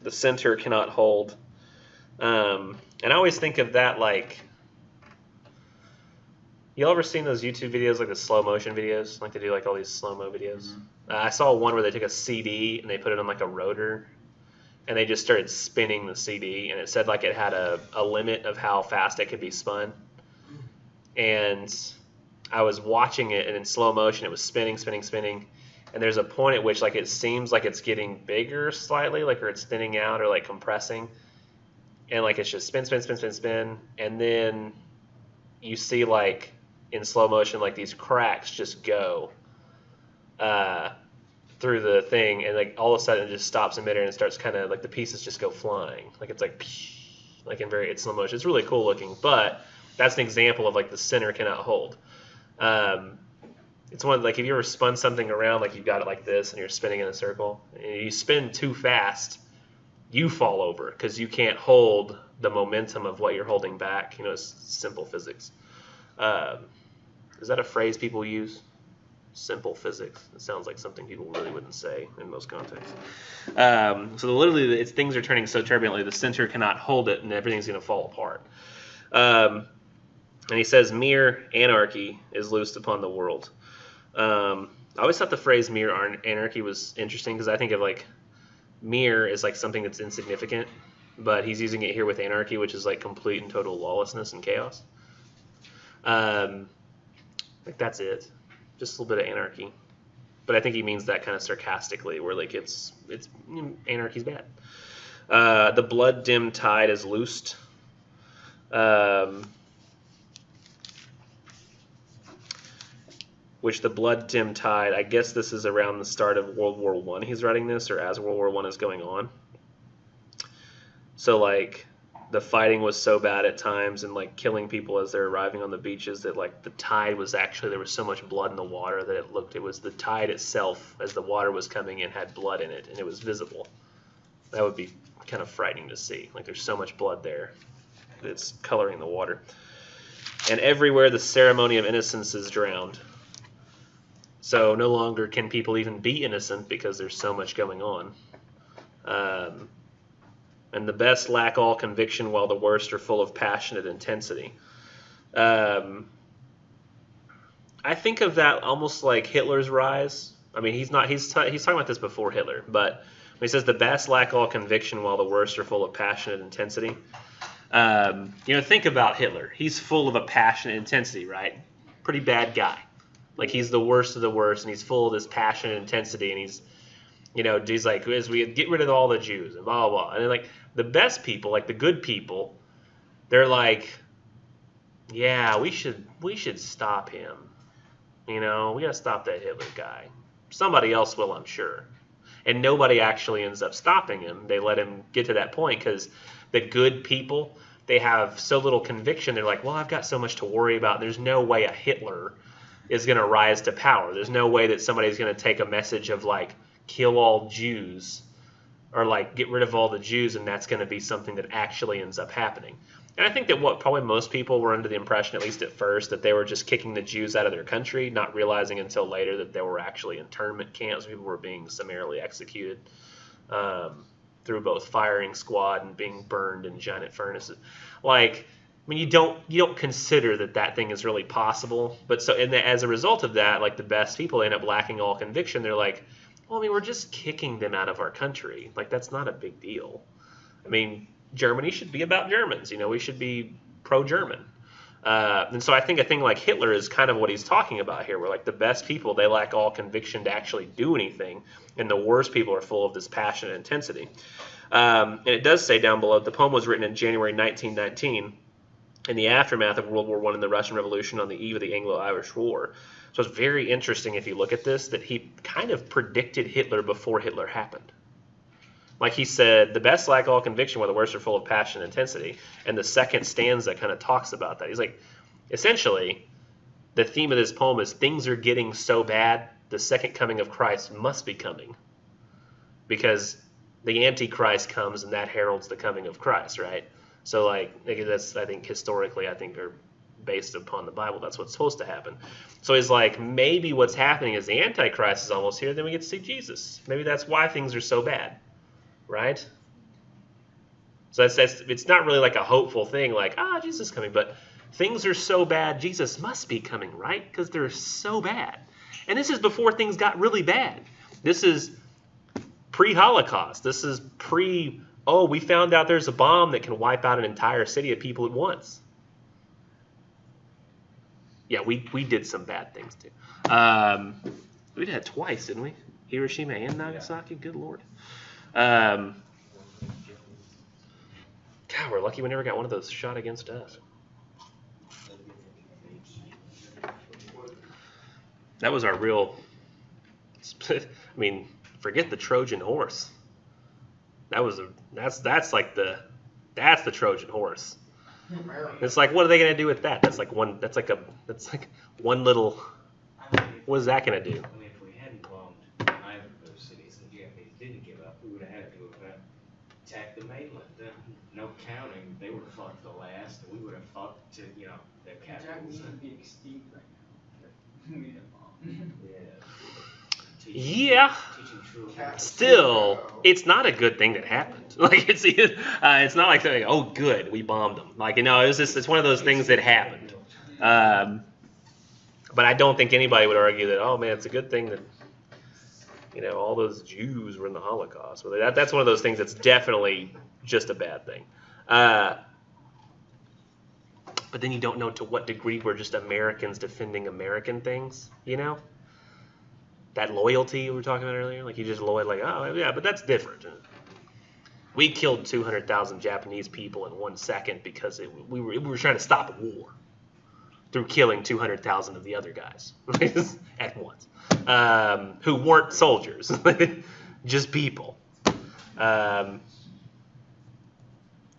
The center cannot hold. And I always think of that like, you ever seen those YouTube videos, like the slow motion videos? Like they do like all these slow-mo videos. Mm-hmm. I saw one where they took a CD and they put it on like a rotor, and they just started spinning the CD, and it said like it had a limit of how fast it could be spun. And I was watching it, and in slow motion, it was spinning, spinning, spinning. And there's a point at which like it seems like it's getting bigger slightly, like or it's thinning out or like compressing, and like it's just spin, spin, spin, spin, spin. And then you see like in slow motion, like these cracks just go through the thing, and like all of a sudden it just stops in midair and it starts kind of like the pieces just go flying, like it's like in very slow motion. It's really cool looking, but that's an example of like the center cannot hold. It's one like if you ever spun something around, like you've got it like this and you're spinning in a circle, and you spin too fast, you fall over because you can't hold the momentum of what you're holding back. You know, it's simple physics. Is that a phrase people use? Simple physics. It sounds like something people really wouldn't say in most contexts. So literally, things are turning so turbulently, the center cannot hold it, and everything's going to fall apart. And he says, mere anarchy is loosed upon the world. I always thought the phrase mere anarchy was interesting because I think of like mere is like something that's insignificant, but he's using it here with anarchy, which is like complete and total lawlessness and chaos. Like that's it. Just a little bit of anarchy. But I think he means that kind of sarcastically, where like it's anarchy's bad. The blood-dimmed tide is loosed. Which the blood-dimmed tide, I guess this is around the start of World War I he's writing this, or as World War I is going on. So like the fighting was so bad at times and like killing people as they're arriving on the beaches that like the tide was actually, there was so much blood in the water that it was the tide itself as the water was coming in had blood in it, and it was visible. That would be kind of frightening to see. Like there's so much blood there that it's coloring the water. And everywhere the ceremony of innocence is drowned. So no longer can people even be innocent because there's so much going on. And the best lack all conviction while the worst are full of passionate intensity. I think of that almost like Hitler's rise. I mean, he's talking about this before Hitler, but when he says the best lack all conviction while the worst are full of passionate intensity. Think about Hitler. He's full of a passionate intensity, right? Pretty bad guy. Like he's the worst of the worst, and he's full of this passionate intensity, and he's like, as we get rid of all the Jews and blah, blah, blah. And then like the best people, like the good people, they're like, yeah, we should stop him. We got to stop that Hitler guy. Somebody else will, I'm sure. And nobody actually ends up stopping him. They let him get to that point because the good people, they have so little conviction. They're like, well, I've got so much to worry about. There's no way a Hitler is going to rise to power. There's no way that somebody's going to take a message of like kill all Jews or like get rid of all the Jews, and that's going to be something that actually ends up happening. And I think that what probably most people were under the impression, at least at first, that they were just kicking the Jews out of their country, not realizing until later that there were actually internment camps. People were being summarily executed through both firing squad and being burned in giant furnaces. Like, I mean, you don't consider that thing is really possible. But so, and as a result of that, like the best people end up lacking all conviction. They're like, well, I mean, we're just kicking them out of our country. Like, that's not a big deal. I mean, Germany should be about Germans. You know, we should be pro-German. And so I think a thing like Hitler is kind of what he's talking about here, where like the best people, they lack all conviction to actually do anything, and the worst people are full of this passion and intensity. And it does say down below, the poem was written in January 1919 in the aftermath of World War I and the Russian Revolution on the eve of the Anglo-Irish War. So it's very interesting if you look at this that he kind of predicted Hitler before Hitler happened. Like he said, the best lack all conviction, while the worst are full of passion and intensity. And the second stanza kind of talks about that. He's like, essentially, the theme of this poem is things are getting so bad, the second coming of Christ must be coming. Because the Antichrist comes and that heralds the coming of Christ, right? So like that's, I think historically, I think are based upon the Bible. That's what's supposed to happen. So he's like, maybe what's happening is the Antichrist is almost here, then we get to see Jesus. Maybe that's why things are so bad. Right? So that's it's not really like a hopeful thing like, Jesus is coming, but things are so bad, Jesus must be coming, right? Because they're so bad. And this is before things got really bad. This is pre-Holocaust. This is we found out there's a bomb that can wipe out an entire city of people at once. Yeah, we did some bad things too. We did that twice, didn't we? Hiroshima and Nagasaki, good Lord. God, we're lucky we never got one of those shot against us. That was our real. I mean, forget the Trojan horse. That's the Trojan horse. It's like, what are they gonna do with that? That's like one little. What is that gonna do? I mean, if we hadn't bombed either of those cities and the Japanese didn't give up, we would have had to attack the mainland. No counting, they would have fought to the last, and we would have fought to, their capitals. Japanese would be extinct right now. We didn't bomb. Yeah. Still, it's not a good thing that happened. Like it's not like they're like, oh, good, we bombed them. Like it's one of those things that happened. But I don't think anybody would argue that, oh man, it's a good thing that all those Jews were in the Holocaust. Well, that's one of those things that's definitely just a bad thing. But then you don't know to what degree we're just Americans defending American things, That loyalty we were talking about earlier, like you just loyal, like, oh yeah, but that's different. We killed 200,000 Japanese people in 1 second because we were trying to stop a war through killing 200,000 of the other guys at once, who weren't soldiers, just people. Kind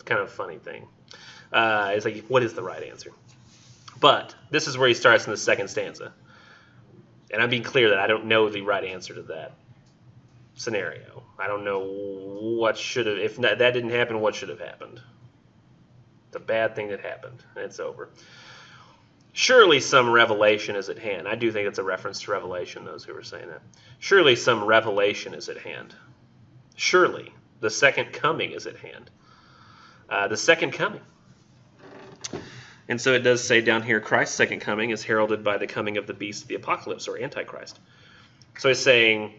of a funny thing. It's like, what is the right answer? But this is where he starts in the second stanza. And I'm being clear that I don't know the right answer to that scenario. I don't know what should have, if that didn't happen, what should have happened. It's a bad thing that happened, and it's over. Surely some revelation is at hand. I do think it's a reference to Revelation, those who were saying that. Surely some revelation is at hand. Surely the second coming is at hand. The second coming. And so it does say down here, Christ's second coming is heralded by the coming of the beast of the apocalypse, or Antichrist. So he's saying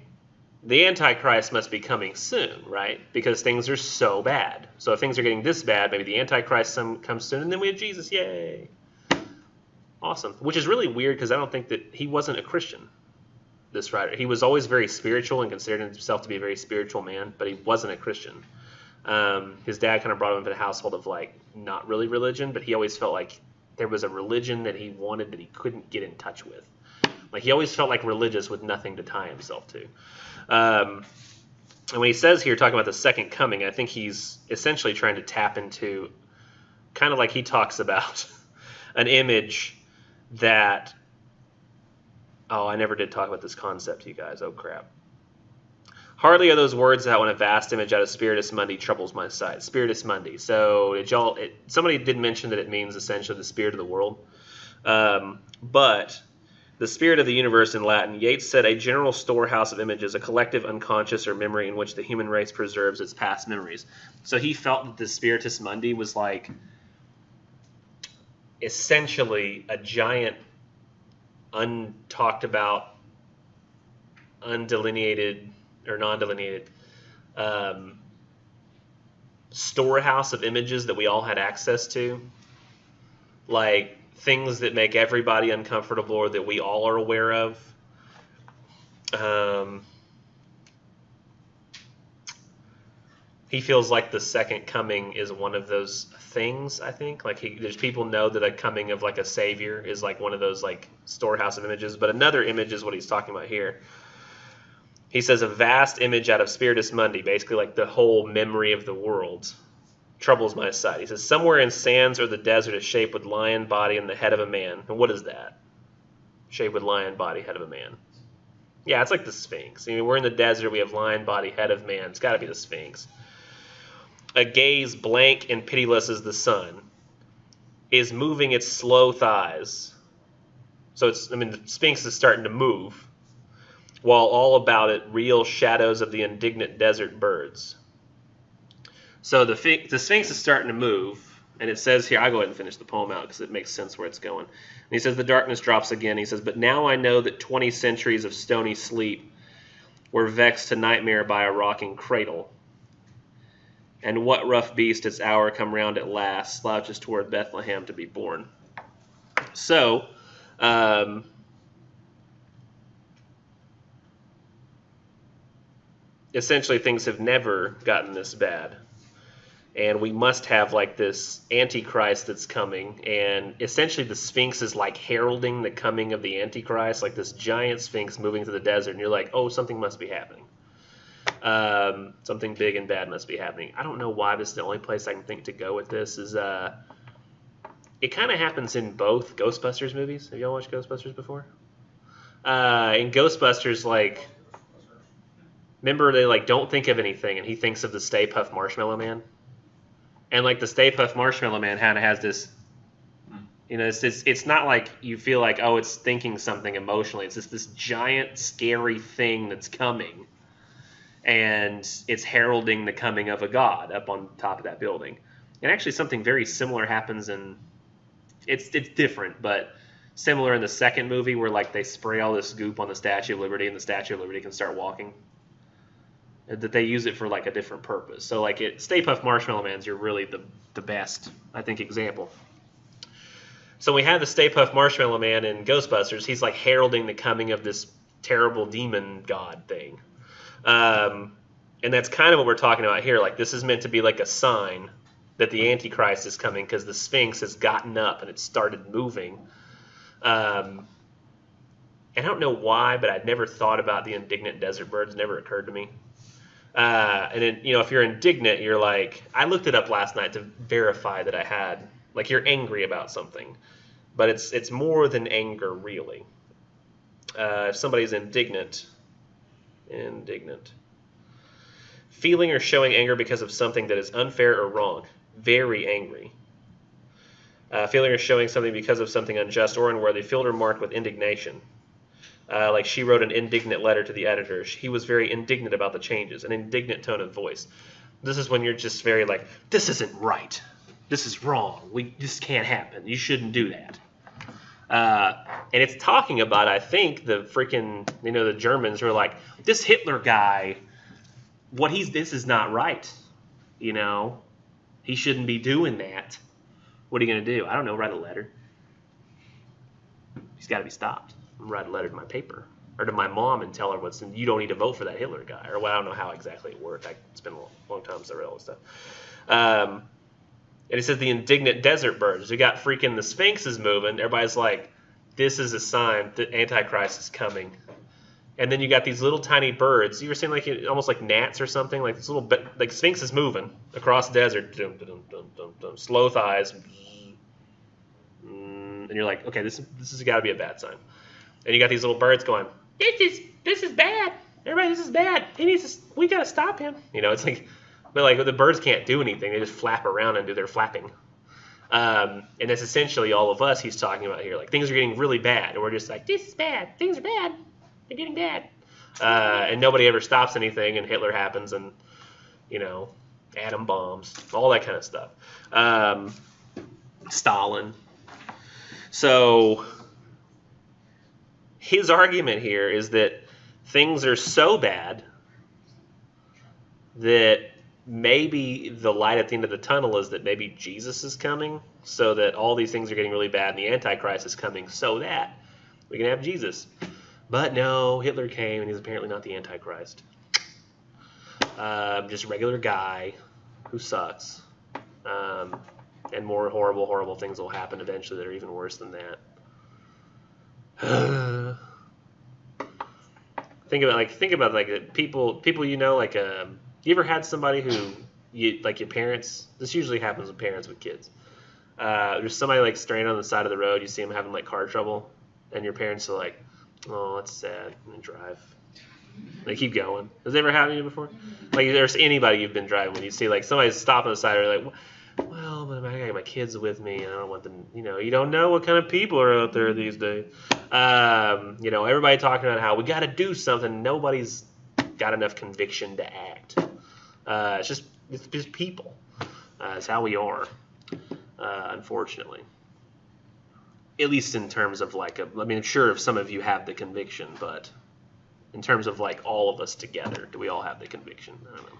the Antichrist must be coming soon, right? Because things are so bad. So if things are getting this bad, maybe the Antichrist comes soon, and then we have Jesus. Yay! Awesome. Which is really weird because I don't think that he wasn't a Christian, this writer. He was always very spiritual and considered himself to be a very spiritual man, but he wasn't a Christian. His dad kind of brought him into a household of not really religion, but he always felt like there was a religion that he wanted that he couldn't get in touch with. Like he always felt like religious with nothing to tie himself to. And when he says here, talking about the second coming, I think he's essentially trying to tap into kind of like he talks about an image that, oh, I never did talk about this concept to you guys. Oh, crap. Hardly are those words out when a vast image out of Spiritus Mundi troubles my sight. Spiritus Mundi. So somebody did mention that it means essentially the spirit of the world. But the spirit of the universe in Latin, Yeats said, a general storehouse of images, a collective unconscious or memory in which the human race preserves its past memories. So he felt that the Spiritus Mundi was like essentially a giant, untalked about, undelineated or non-delineated storehouse of images that we all had access to, like things that make everybody uncomfortable or that we all are aware of. He feels like the second coming is one of those things, I think. Like there's people know that a coming of like a savior is like one of those like storehouse of images. But another image is what he's talking about here. He says a vast image out of Spiritus Mundi, basically like the whole memory of the world, troubles my sight. He says somewhere in sands or the desert a shape with lion body and the head of a man. And what is that? Shape with lion body, head of a man. Yeah, it's like the Sphinx. I mean, we're in the desert, we have lion body, head of man. It's got to be the Sphinx. A gaze blank and pitiless as the sun is moving its slow thighs. So the Sphinx is starting to move, while all about it real shadows of the indignant desert birds. So the Sphinx is starting to move, and it says here, I'll go ahead and finish the poem out because it makes sense where it's going. And he says, the darkness drops again. He says, but now I know that 20 centuries of stony sleep were vexed to nightmare by a rocking cradle. And what rough beast its hour come round at last slouches toward Bethlehem to be born. So, essentially things have never gotten this bad. And we must have like this Antichrist that's coming. And essentially the Sphinx is like heralding the coming of the Antichrist, like this giant Sphinx moving through the desert. And you're like, oh, something must be happening. Something big and bad must be happening. I don't know why this is the only place I can think to go with this. It kind of happens in both Ghostbusters movies. Have y'all watched Ghostbusters before? In Ghostbusters, like, remember they like don't think of anything, and he thinks of the Stay Puft Marshmallow Man, and like the Stay Puft Marshmallow Man kind of has this, it's not like you feel like, oh, it's thinking something emotionally. It's just this giant scary thing that's coming. And it's heralding the coming of a god up on top of that building. And actually something very similar happens in, it's different, but similar in the second movie where like they spray all this goop on the Statue of Liberty and the Statue of Liberty can start walking. That they use it for like a different purpose. So like Stay Puft Marshmallow Man's really the best, I think, example. So we have the Stay Puft Marshmallow Man in Ghostbusters. He's like heralding the coming of this terrible demon god thing. And that's kind of what we're talking about here. Like this is meant to be like a sign that the Antichrist is coming because the Sphinx has gotten up and it started moving. And I don't know why, but I'd never thought about the indignant desert birds. It never occurred to me. And then, if you're indignant, you're like, I looked it up last night to verify that I had, like you're angry about something, but it's more than anger really. If somebody's indignant, feeling or showing anger because of something that is unfair or wrong, very angry. Feeling or showing something because of something unjust or unworthy, filled or marked with indignation. Like she wrote an indignant letter to the editor. He was very indignant about the changes, an indignant tone of voice. This is when you're just very like, this isn't right. This is wrong. This can't happen. You shouldn't do that. And it's talking about, I think, the freaking, the Germans were like, this Hitler guy, this is not right. He shouldn't be doing that. What are you going to do? I don't know, write a letter. He's got to be stopped. Write a letter to my paper or to my mom and tell her you don't need to vote for that Hitler guy. Or I don't know how exactly it worked. It's been a long time since I read all this stuff. And it says the indignant desert birds. We got freaking the Sphinx is moving. Everybody's like, this is a sign that Antichrist is coming. And then you got these little tiny birds. You ever seen like almost like gnats or something? Like this little like Sphinx is moving across the desert. Dum, dum, dum, dum, dum, slow thighs. And you're like, okay, this has got to be a bad sign. And you got these little birds going, this is bad. Everybody, this is bad. We got to stop him. You know, it's like, but like the birds can't do anything. They just flap around and do their flapping. And that's essentially all of us he's talking about here. Like things are getting really bad. And we're just like, this is bad. Things are bad. They're getting bad. And nobody ever stops anything. And Hitler happens and, you know, atom bombs, all that kind of stuff. Stalin. So his argument here is that things are so bad that maybe the light at the end of the tunnel is that maybe Jesus is coming, so that all these things are getting really bad and the Antichrist is coming so that we can have Jesus. But no, Hitler came and he's apparently not the Antichrist. Just a regular guy who sucks. And more horrible things will happen eventually that are even worse than that. Think about like people you know, like you ever had somebody who like your parents, this usually happens with parents with kids. There's somebody like stranded on the side of the road, you see them having like car trouble, and your parents are like, oh, that's sad, and they drive. They keep going. Has it ever happened to you before? Like if there's anybody you've been driving with, you see like somebody stop on the side, or like, well, but I got my kids with me, and I don't want them, you know, you don't know what kind of people are out there these days. You know, everybody talking about how we got to do something. Nobody's got enough conviction to act. It's just people. It's how we are, unfortunately. At least in terms of like, I mean, I'm sure some of you have the conviction, but in terms of like all of us together, do we all have the conviction? I don't know.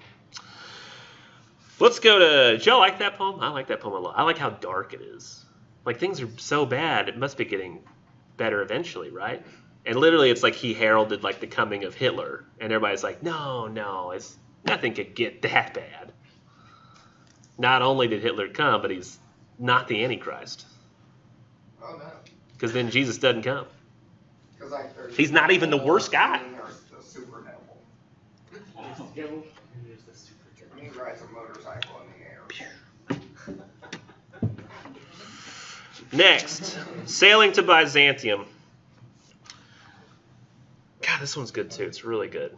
Let's go to, did y'all like that poem? I like that poem a lot. I like how dark it is. Like things are so bad, it must be getting better eventually, right? And literally it's like he heralded like the coming of Hitler. And everybody's like, no, it's nothing could get that bad. Not only did Hitler come, but he's not the Antichrist. Oh, no. Because then Jesus doesn't come. Because like there's He's not even the worst guy. and there's the super devil. There's the devil and there's the super And he rides a motorcycle in the air. Next, Sailing to Byzantium. God, this one's good too. It's really good.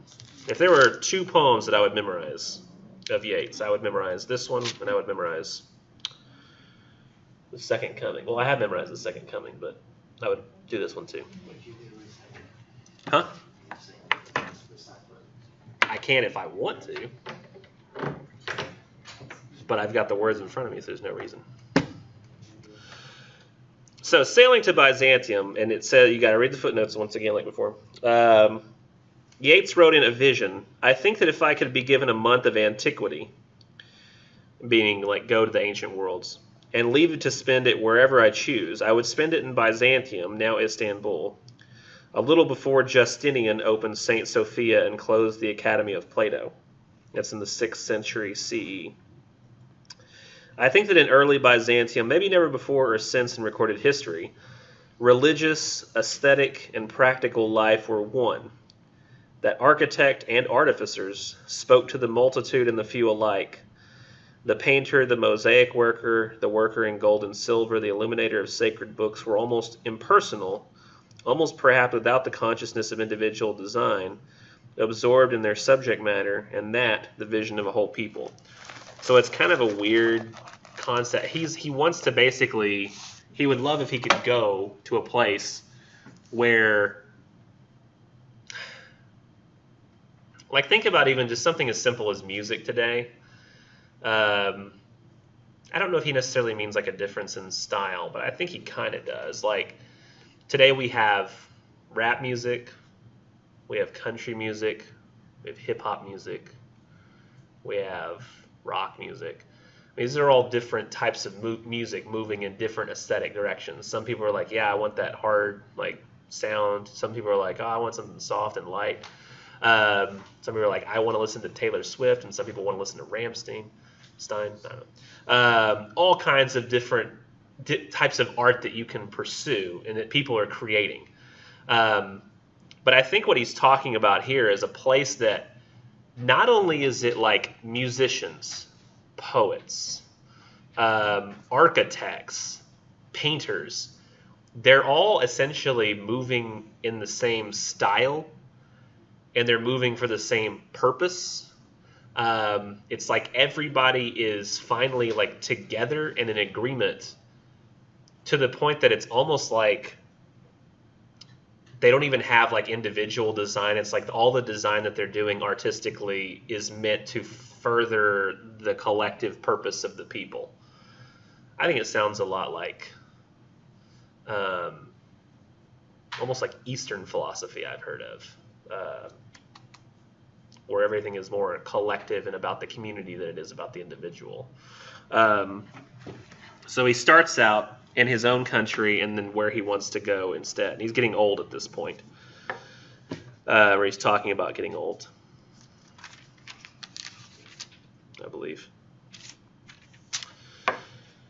If there were two poems that I would memorize of Yeats, I would memorize this one and I would memorize The Second Coming. Well, I have memorized The Second Coming, but I would do this one too. Huh? I can if I want to, but I've got the words in front of me, so there's no reason. So, Sailing to Byzantium, and it says, you got to read the footnotes once again, like before. Yeats wrote in a vision, I think that if I could be given a month of antiquity, meaning like go to the ancient worlds, and leave it to spend it wherever I choose, I would spend it in Byzantium, now Istanbul, a little before Justinian opened St. Sophia and closed the Academy of Plato. That's in the 6th century CE. I think that in early Byzantium, maybe never before or since in recorded history, religious, aesthetic, and practical life were one, that architect and artificers spoke to the multitude and the few alike. The painter, the mosaic worker, the worker in gold and silver, the illuminator of sacred books were almost impersonal, almost perhaps without the consciousness of individual design, absorbed in their subject matter, and that the vision of a whole people. So it's kind of a weird concept. He wants to basically, he would love if he could go to a place where, like think about even just something as simple as music today. I don't know if he necessarily means like a difference in style, but I think he kind of does. Like today we have rap music, we have country music, we have hip hop music, we have rock music. I mean, these are all different types of music moving in different aesthetic directions. Some people are like, yeah, I want that hard like sound. Some people are like, oh, I want something soft and light. Some people are like, I want to listen to Taylor Swift, and some people want to listen to Rammstein. I don't know. All kinds of different types of art that you can pursue and that people are creating. But I think what he's talking about here is a place that not only is it like musicians, poets, architects, painters, they're all essentially moving in the same style, and they're moving for the same purpose. It's like everybody is finally like together and in agreement to the point that it's almost like they don't even have like individual design. It's like all the design that they're doing artistically is meant to further the collective purpose of the people. I think it sounds a lot like almost like Eastern philosophy I've heard of, where everything is more collective and about the community than it is about the individual. So he starts out in his own country and then where he wants to go instead. And he's getting old at this point, where he's talking about getting old, I believe.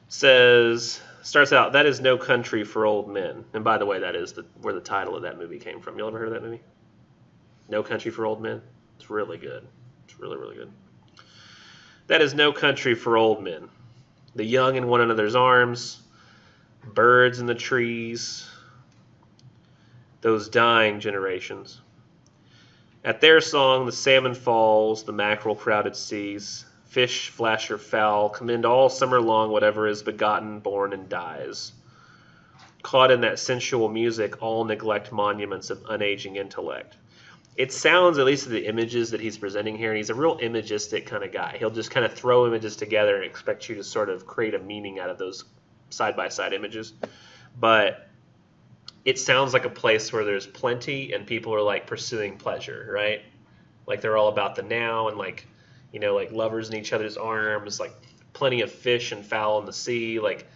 Starts out, that is no country for old men. And by the way, that is where the title of that movie came from. You ever heard of that movie? No Country for Old Men? It's really good. It's really, really good. That is no country for old men. The young in one another's arms, birds in the trees, those dying generations. At their song, the salmon falls, the mackerel crowded seas, fish, flash, or fowl, commend all summer long whatever is begotten, born, and dies. Caught in that sensual music, all neglect monuments of unaging intellect. It sounds, at least to the images that he's presenting here, and he's a real imagistic kind of guy. He'll just kind of throw images together and expect you to sort of create a meaning out of those side-by-side images. But it sounds like a place where there's plenty and people are like pursuing pleasure, right? Like they're all about the now and like, you know, like lovers in each other's arms, like plenty of fish and fowl in the sea, like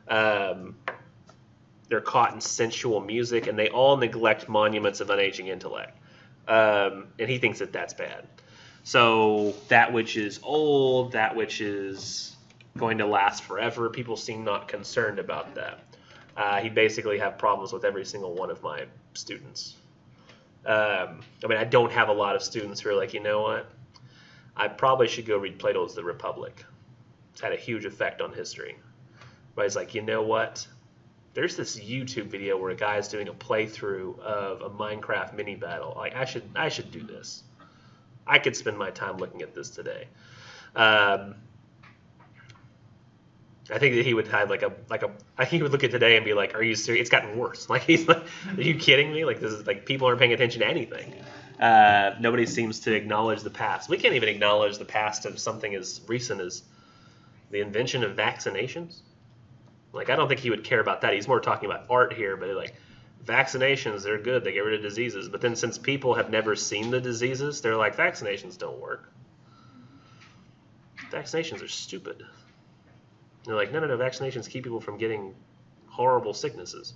they're caught in sensual music, and they all neglect monuments of unaging intellect. And he thinks that that's bad. So that which is old, that which is going to last forever, people seem not concerned about that. He basically have problems with every single one of my students. I mean, I don't have a lot of students who are like, you know what? I probably should go read Plato's The Republic. It's had a huge effect on history. But he's like, you know what? There's this YouTube video where a guy's doing a playthrough of a Minecraft mini battle. Like, I should do this. I could spend my time looking at this today. I think that he would have I think he would look at today and be like, "Are you serious? It's gotten worse." Like he's like, "Are you kidding me? Like this is like people aren't paying attention to anything." Nobody seems to acknowledge the past. We can't even acknowledge the past of something as recent as the invention of vaccinations. Like I don't think he would care about that. He's more talking about art here, but like vaccinations, they're good. They get rid of diseases. But then since people have never seen the diseases, they're like, vaccinations don't work. Vaccinations are stupid. They're like, no, vaccinations keep people from getting horrible sicknesses.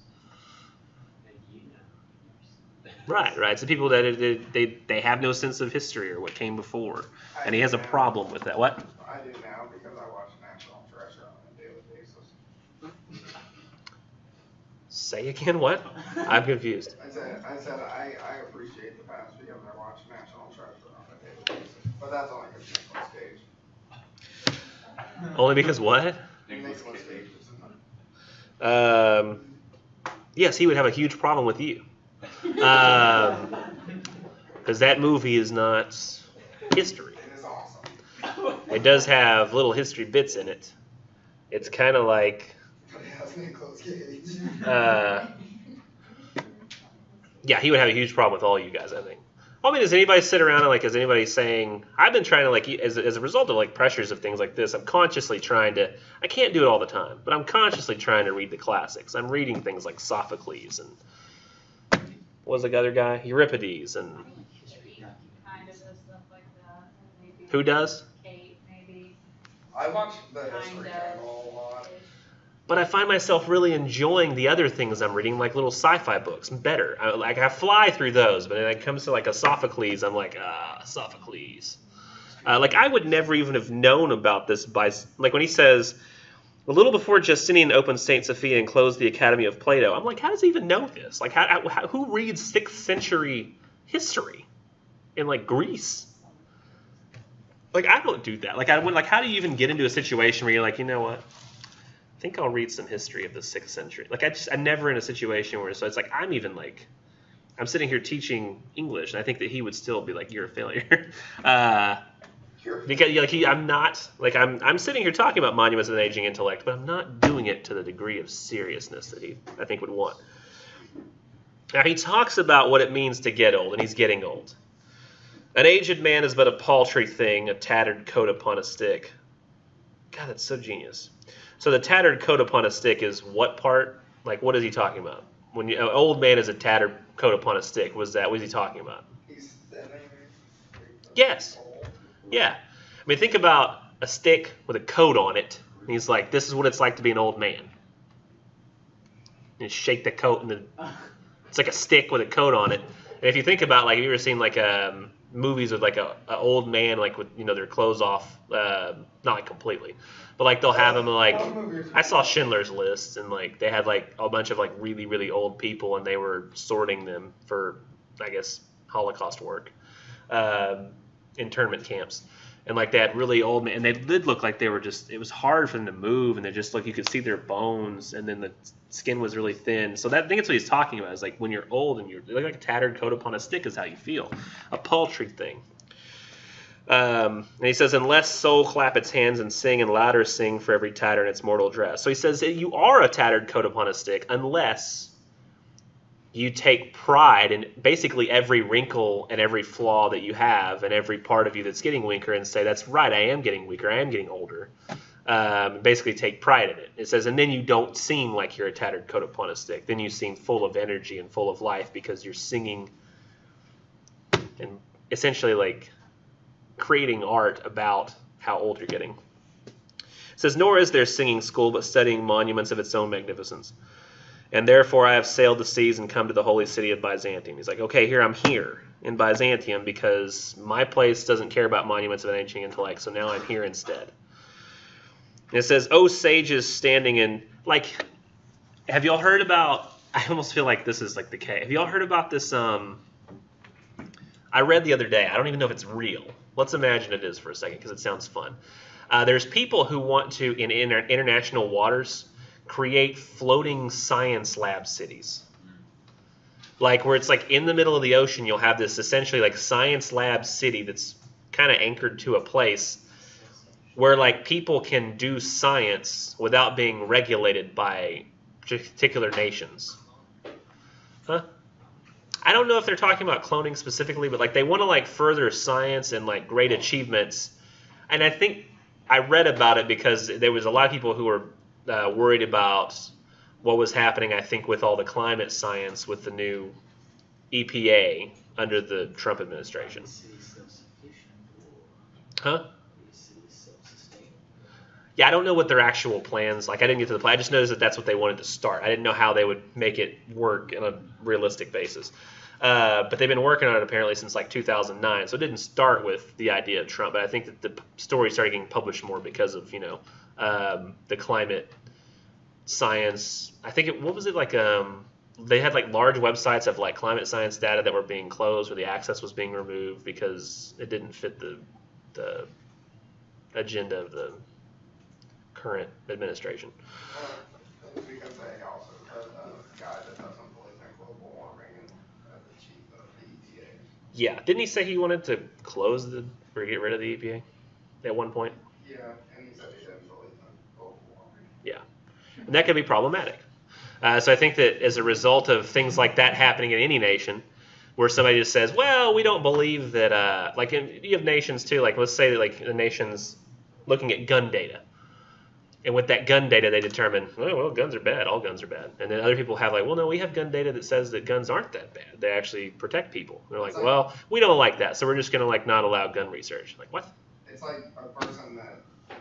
Right. So people that they have no sense of history or what came before, and he has a problem with that. What? I do now because I watch National Treasure on a daily basis. Say again, what? I'm confused. I said I appreciate the past because I watch National Treasure on a daily basis, but that's only because Nicolas Cage. Only because what? Nicolas Cage is in them. Yes, he would have a huge problem with you. Because that movie is not history. It is awesome. It does have little history bits in it. It's kind of like, But it has Nicolas Cage. yeah, he would have a huge problem with all you guys, I think. Well, I mean, does anybody sit around and like, is anybody saying, I've been trying to like, as a result of like pressures of things like this, I'm consciously trying to, I can't do it all the time, but I'm consciously trying to read the classics. I'm reading things like Sophocles and, what was the other guy? Euripides and, Kind of does stuff like that. Maybe who does? Kate, maybe. I watch the History Kind of. Channel a lot. But I find myself really enjoying the other things I'm reading, like little sci-fi books, better. I fly through those, but when it comes to like a Sophocles, I'm like, Sophocles. Like I would never even have known about this by, like when he says, A little before Justinian opened St. Sophia and closed the Academy of Plato. I'm like, how does he even know this? Like, who reads 6th century history in, like, Greece? Like, I don't do that. Like, how do you even get into a situation where you're like, you know what? I think I'll read some history of the 6th century. Like, I'm never in a situation where, so it's like, I'm sitting here teaching English, and I think that he would still be like, you're a failure. Because I'm sitting here talking about monuments of an aging intellect, but I'm not doing it to the degree of seriousness that he, I think, would want. Now, he talks about what it means to get old, and he's getting old. An aged man is but a paltry thing, a tattered coat upon a stick. God, that's so genius. So the tattered coat upon a stick is what part? Like, what is he talking about? When an old man is a tattered coat upon a stick, what is he talking about? He's thinning. Yes. Yeah. I mean, think about a stick with a coat on it. And he's like, this is what it's like to be an old man. And shake the coat, and it's like a stick with a coat on it. And if you think about, like, have you ever seen, like, movies with, like, a old man, like, with, you know, their clothes off, not, like, completely. But, like, they'll have them, like, I saw Schindler's List, and, like, they had, like, a bunch of, like, really, really old people, and they were sorting them for, I guess, Holocaust work. Internment camps, and like they had really old men, and they did look like they were just, it was hard for them to move, and they just, like, you could see their bones, and then the skin was really thin. So that, I think that's what he's talking about, is like when you're old and you look like a tattered coat upon a stick is how you feel, a paltry thing. And he says, unless soul clap its hands and sing, and louder sing for every tatter in its mortal dress. So he says you are a tattered coat upon a stick unless you take pride in basically every wrinkle and every flaw that you have and every part of you that's getting weaker, and say, that's right, I am getting weaker, I am getting older. Basically take pride in it. It says, and then you don't seem like you're a tattered coat upon a stick. Then you seem full of energy and full of life because you're singing and essentially, like, creating art about how old you're getting. It says, nor is there singing school, but studying monuments of its own magnificence. And therefore I have sailed the seas and come to the holy city of Byzantium. He's like, okay, I'm here in Byzantium because my place doesn't care about monuments of an ancient intellect, so now I'm here instead. And it says, oh, sages standing in, like, have y'all heard about, I almost feel like this is like the case. Have y'all heard about this, I read the other day, I don't even know if it's real. Let's imagine it is for a second because it sounds fun. There's people who want to, in international waters, create floating science lab cities. Like, where it's like in the middle of the ocean, you'll have this essentially like science lab city that's kind of anchored to a place where, like, people can do science without being regulated by particular nations. Huh? I don't know if they're talking about cloning specifically, but, like, they want to, like, further science and, like, great achievements. And I think I read about it because there was a lot of people who were worried about what was happening, I think, with all the climate science with the new EPA under the Trump administration. Huh? Yeah, I don't know what their actual plans, like, I didn't get to the plan. I just noticed that that's what they wanted to start. I didn't know how they would make it work on a realistic basis. But they've been working on it apparently since like 2009. So it didn't start with the idea of Trump, but I think that the story started getting published more because of, you know, the climate science. I think what was it, like, they had like large websites of like climate science data that were being closed, where the access was being removed because it didn't fit the agenda of the current administration. Because they also put a guy that doesn't believe in global warming as the chief of the EPA. Yeah, didn't he say he wanted to close or get rid of the EPA at one point? Yeah, and he said he didn't believe in global warming. Yeah, and that could be problematic. So I think that as a result of things like that happening in any nation, where somebody just says, well, we don't believe that, like, you have nations too, like, let's say that, like, the nation's looking at gun data. And with that gun data, they determine, oh, well, guns are bad. All guns are bad. And then other people have like, well, no, we have gun data that says that guns aren't that bad. They actually protect people. And they're like, well, we don't like that, so we're just going to, like, not allow gun research. Like, what? It's like a person that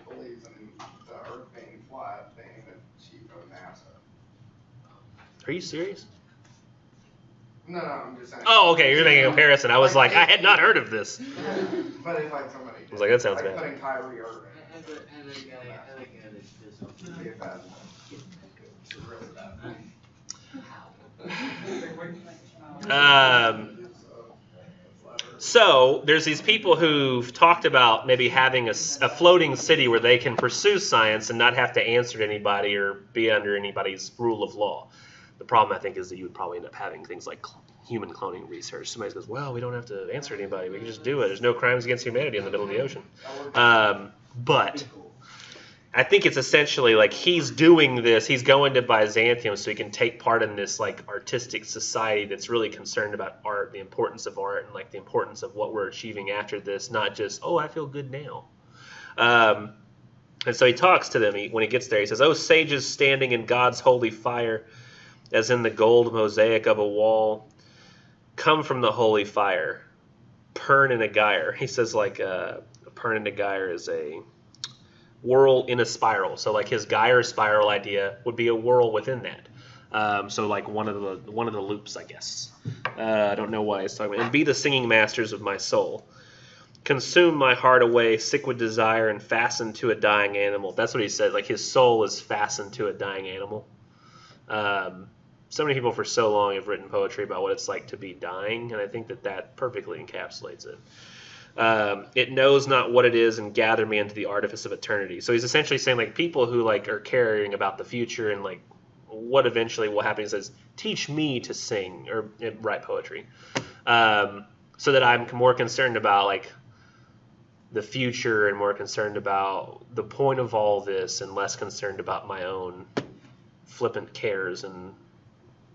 believes in the Earth being flat being the chief of NASA. Are you serious? No, I'm just saying. Oh, okay, you're making a comparison. I was like, I had not heard of this. But it's like somebody. I was like, that sounds like bad. putting Kyrie Irving. And the guy Be a bad So there's these people who've talked about maybe having a floating city where they can pursue science and not have to answer to anybody or be under anybody's rule of law. The problem, I think, is that you would probably end up having things like human cloning research. Somebody goes, well, we don't have to answer to anybody. We can just do it. There's no crimes against humanity in the middle of the ocean. But I think it's essentially like he's doing this. He's going to Byzantium so he can take part in this like artistic society that's really concerned about art, the importance of art, and like the importance of what we're achieving after this, not just, oh, I feel good now. And so he talks to them when he gets there. He says, "Oh, sages standing in God's holy fire, as in the gold mosaic of a wall, come from the holy fire, Pern and a gyre." He says like a Pern and a gyre is a whirl in a spiral. So like his gyre spiral idea would be a whirl within that. So like one of the loops, I guess. I don't know why he's talking about. And be the singing masters of my soul. Consume my heart away, sick with desire, and fastened to a dying animal. That's what he said. Like his soul is fastened to a dying animal. So many people for so long have written poetry about what it's like to be dying, and I think that perfectly encapsulates it. It knows not what it is, and gather me into the artifice of eternity. So he's essentially saying like people who like are caring about the future and like what eventually will happen. He says, teach me to sing or write poetry, so that I'm more concerned about like the future and more concerned about the point of all this and less concerned about my own flippant cares and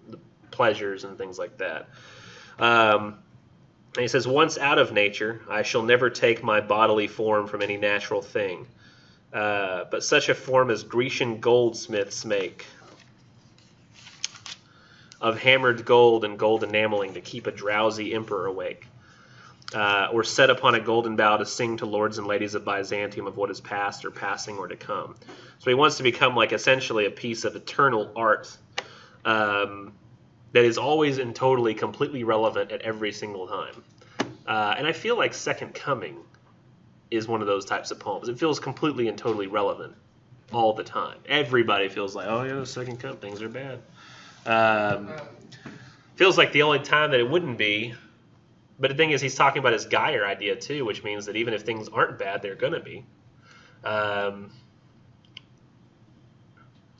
the pleasures and things like that. And he says, once out of nature, I shall never take my bodily form from any natural thing, but such a form as Grecian goldsmiths make, of hammered gold and gold enameling to keep a drowsy emperor awake, or set upon a golden bough to sing to lords and ladies of Byzantium of what is past or passing or to come. So he wants to become like essentially a piece of eternal art that is always and totally completely relevant at every single time. And I feel like Second Coming is one of those types of poems. It feels completely and totally relevant all the time. Everybody feels like, oh yeah, Second Coming, things are bad. Feels like the only time that it wouldn't be. But the thing is, he's talking about his gyre idea too, which means that even if things aren't bad, they're going to be.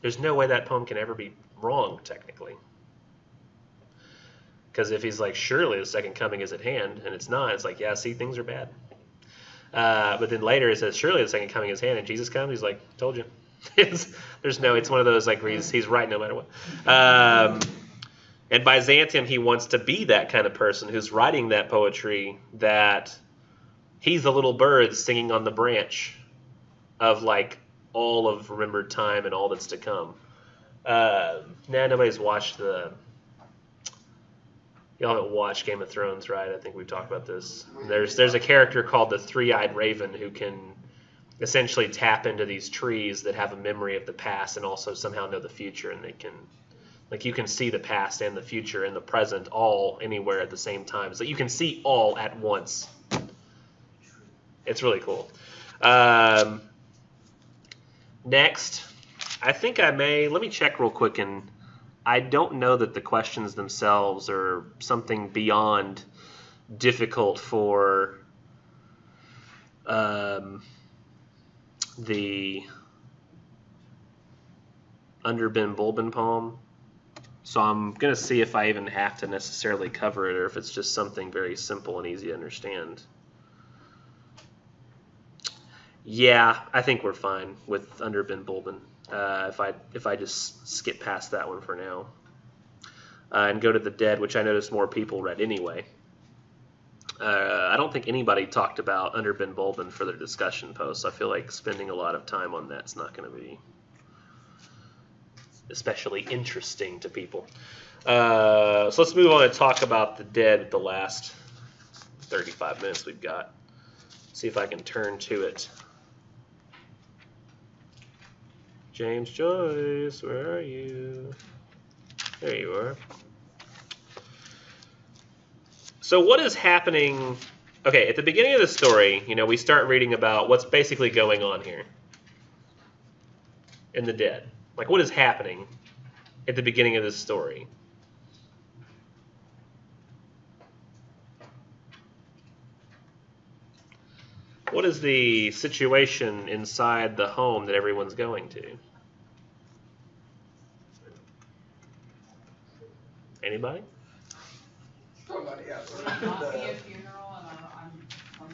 There's no way that poem can ever be wrong, technically. Because if he's like, surely the second coming is at hand, and it's not, it's like, yeah, see, things are bad. But then later it says, surely the second coming is at hand, and Jesus comes, he's like, told you. It's one of those, like, where he's right no matter what. And Byzantium, he wants to be that kind of person who's writing that poetry, that he's the little bird singing on the branch of, like, all of remembered time and all that's to come. Nobody's watched y'all haven't watched Game of Thrones, right? I think we've talked about this. There's a character called the Three-Eyed Raven who can essentially tap into these trees that have a memory of the past and also somehow know the future, and they can, like, you can see the past and the future and the present all anywhere at the same time. So you can see all at once. It's really cool. Next, I think let me check real quick, and I don't know that the questions themselves are something beyond difficult for the under Ben Bulben poem. So I'm going to see if I even have to necessarily cover it or if it's just something very simple and easy to understand. Yeah, I think we're fine with under Ben Bulben. If I just skip past that one for now and go to the Dead, which I noticed more people read anyway. I don't think anybody talked about under Ben Bulben for their discussion posts. I feel like spending a lot of time on that's not going to be especially interesting to people. So let's move on and talk about the Dead the last 35 minutes we've got. See if I can turn to it. James Joyce, where are you? There you are. So what is happening? Okay, at the beginning of the story, we start reading about what's basically going on here. and the dead? Like, what is happening at the beginning of this story? What is the situation inside the home that everyone's going to? Anybody? Somebody else. Would it not be a funeral on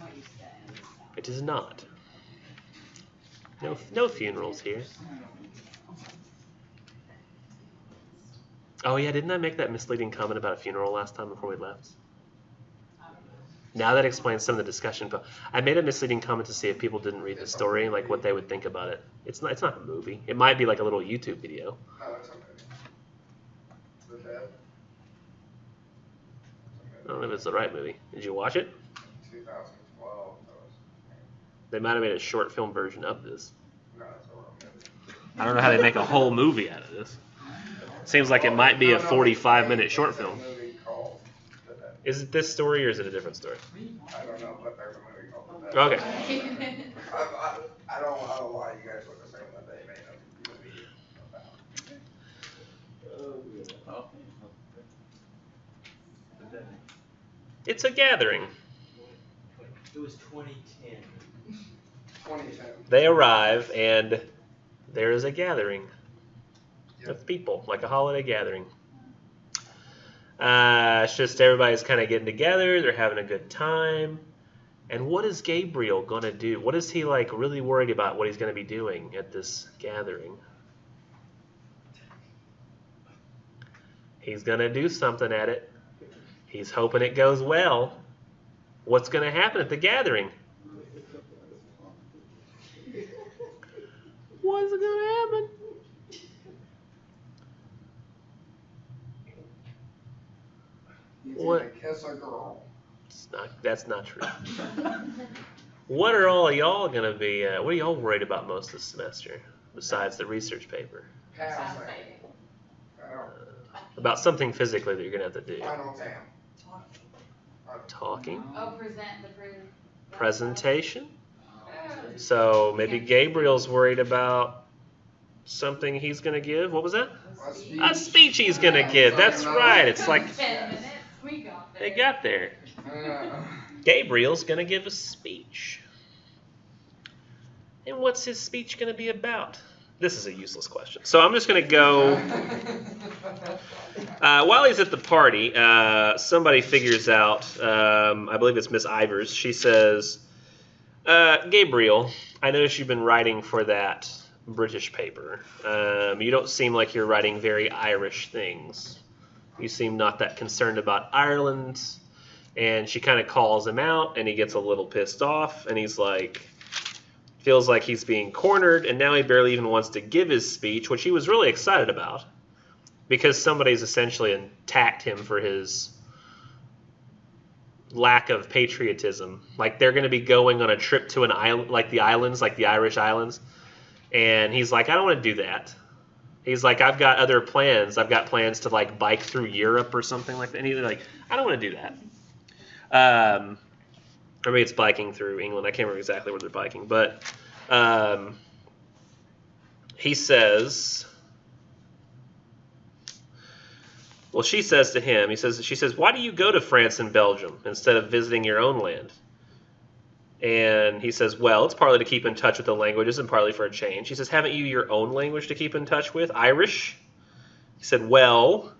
what you said? It is not. No funerals here. Oh yeah, didn't I make that misleading comment about a funeral last time before we left? I don't know. Now that explains some of the discussion, but I made a misleading comment to see if people didn't read the story, like what they would think about it. It's not a movie. It might be like a little YouTube video. No, it's okay. The dead. I don't know if it's the right movie. Did you watch it? 2012. That was, They might have made a short film version of this. no, it's a real movie. I don't know how they make a whole movie out of this. Seems like it might be a 45-minute short film. There's a movie called The Dead. Is it this story or is it a different story? I don't know, but there's a movie called The Dead. Okay. I don't know why you guys would assume that they made a movie about. Oh, the dead. It's a gathering. It was 2010. 2010. They arrive and there is a gathering of people, like a holiday gathering. It's just everybody's kind of getting together. They're having a good time. And what is Gabriel going to do? What is he like really worried about what he's going to be doing at this gathering? He's going to do something at it. He's hoping it goes well. What's going to happen at the gathering? What's going to happen? He's What? gonna kiss a girl. That's not true. What are all of y'all going to be, what are y'all worried about most this semester, besides the research paper? Passing. I don't. About something physically that you're going to have to do. Final exam. Talking? Oh, present the Presentation? So maybe Gabriel's worried about something he's going to give. What was that? A speech he's going to give. That's right. It's like 10 minutes. We got there. they got there. Gabriel's going to give a speech. And what's his speech going to be about? This is a useless question. So I'm just going to go. While he's at the party, somebody figures out, I believe it's Miss Ivers. She says, Gabriel, I noticed you've been writing for that British paper. You don't seem like you're writing very Irish things. You seem not that concerned about Ireland. And she kind of calls him out, and he gets a little pissed off, and he's like, feels like he's being cornered, and now he barely even wants to give his speech, which he was really excited about, because somebody's essentially attacked him for his lack of patriotism. Like, they're going to be going on a trip to an island, like the islands, like the Irish islands, and he's like, I don't want to do that. He's like, I've got other plans. I've got plans to, like, bike through Europe or something like that. And he's like, I don't want to do that. Or maybe it's biking through England. I can't remember exactly where they're biking. But he says, well, she says to him, she says, why do you go to France and Belgium instead of visiting your own land? And he says, well, it's partly to keep in touch with the languages and partly for a change. He says, haven't you your own language to keep in touch with, Irish? He said, well,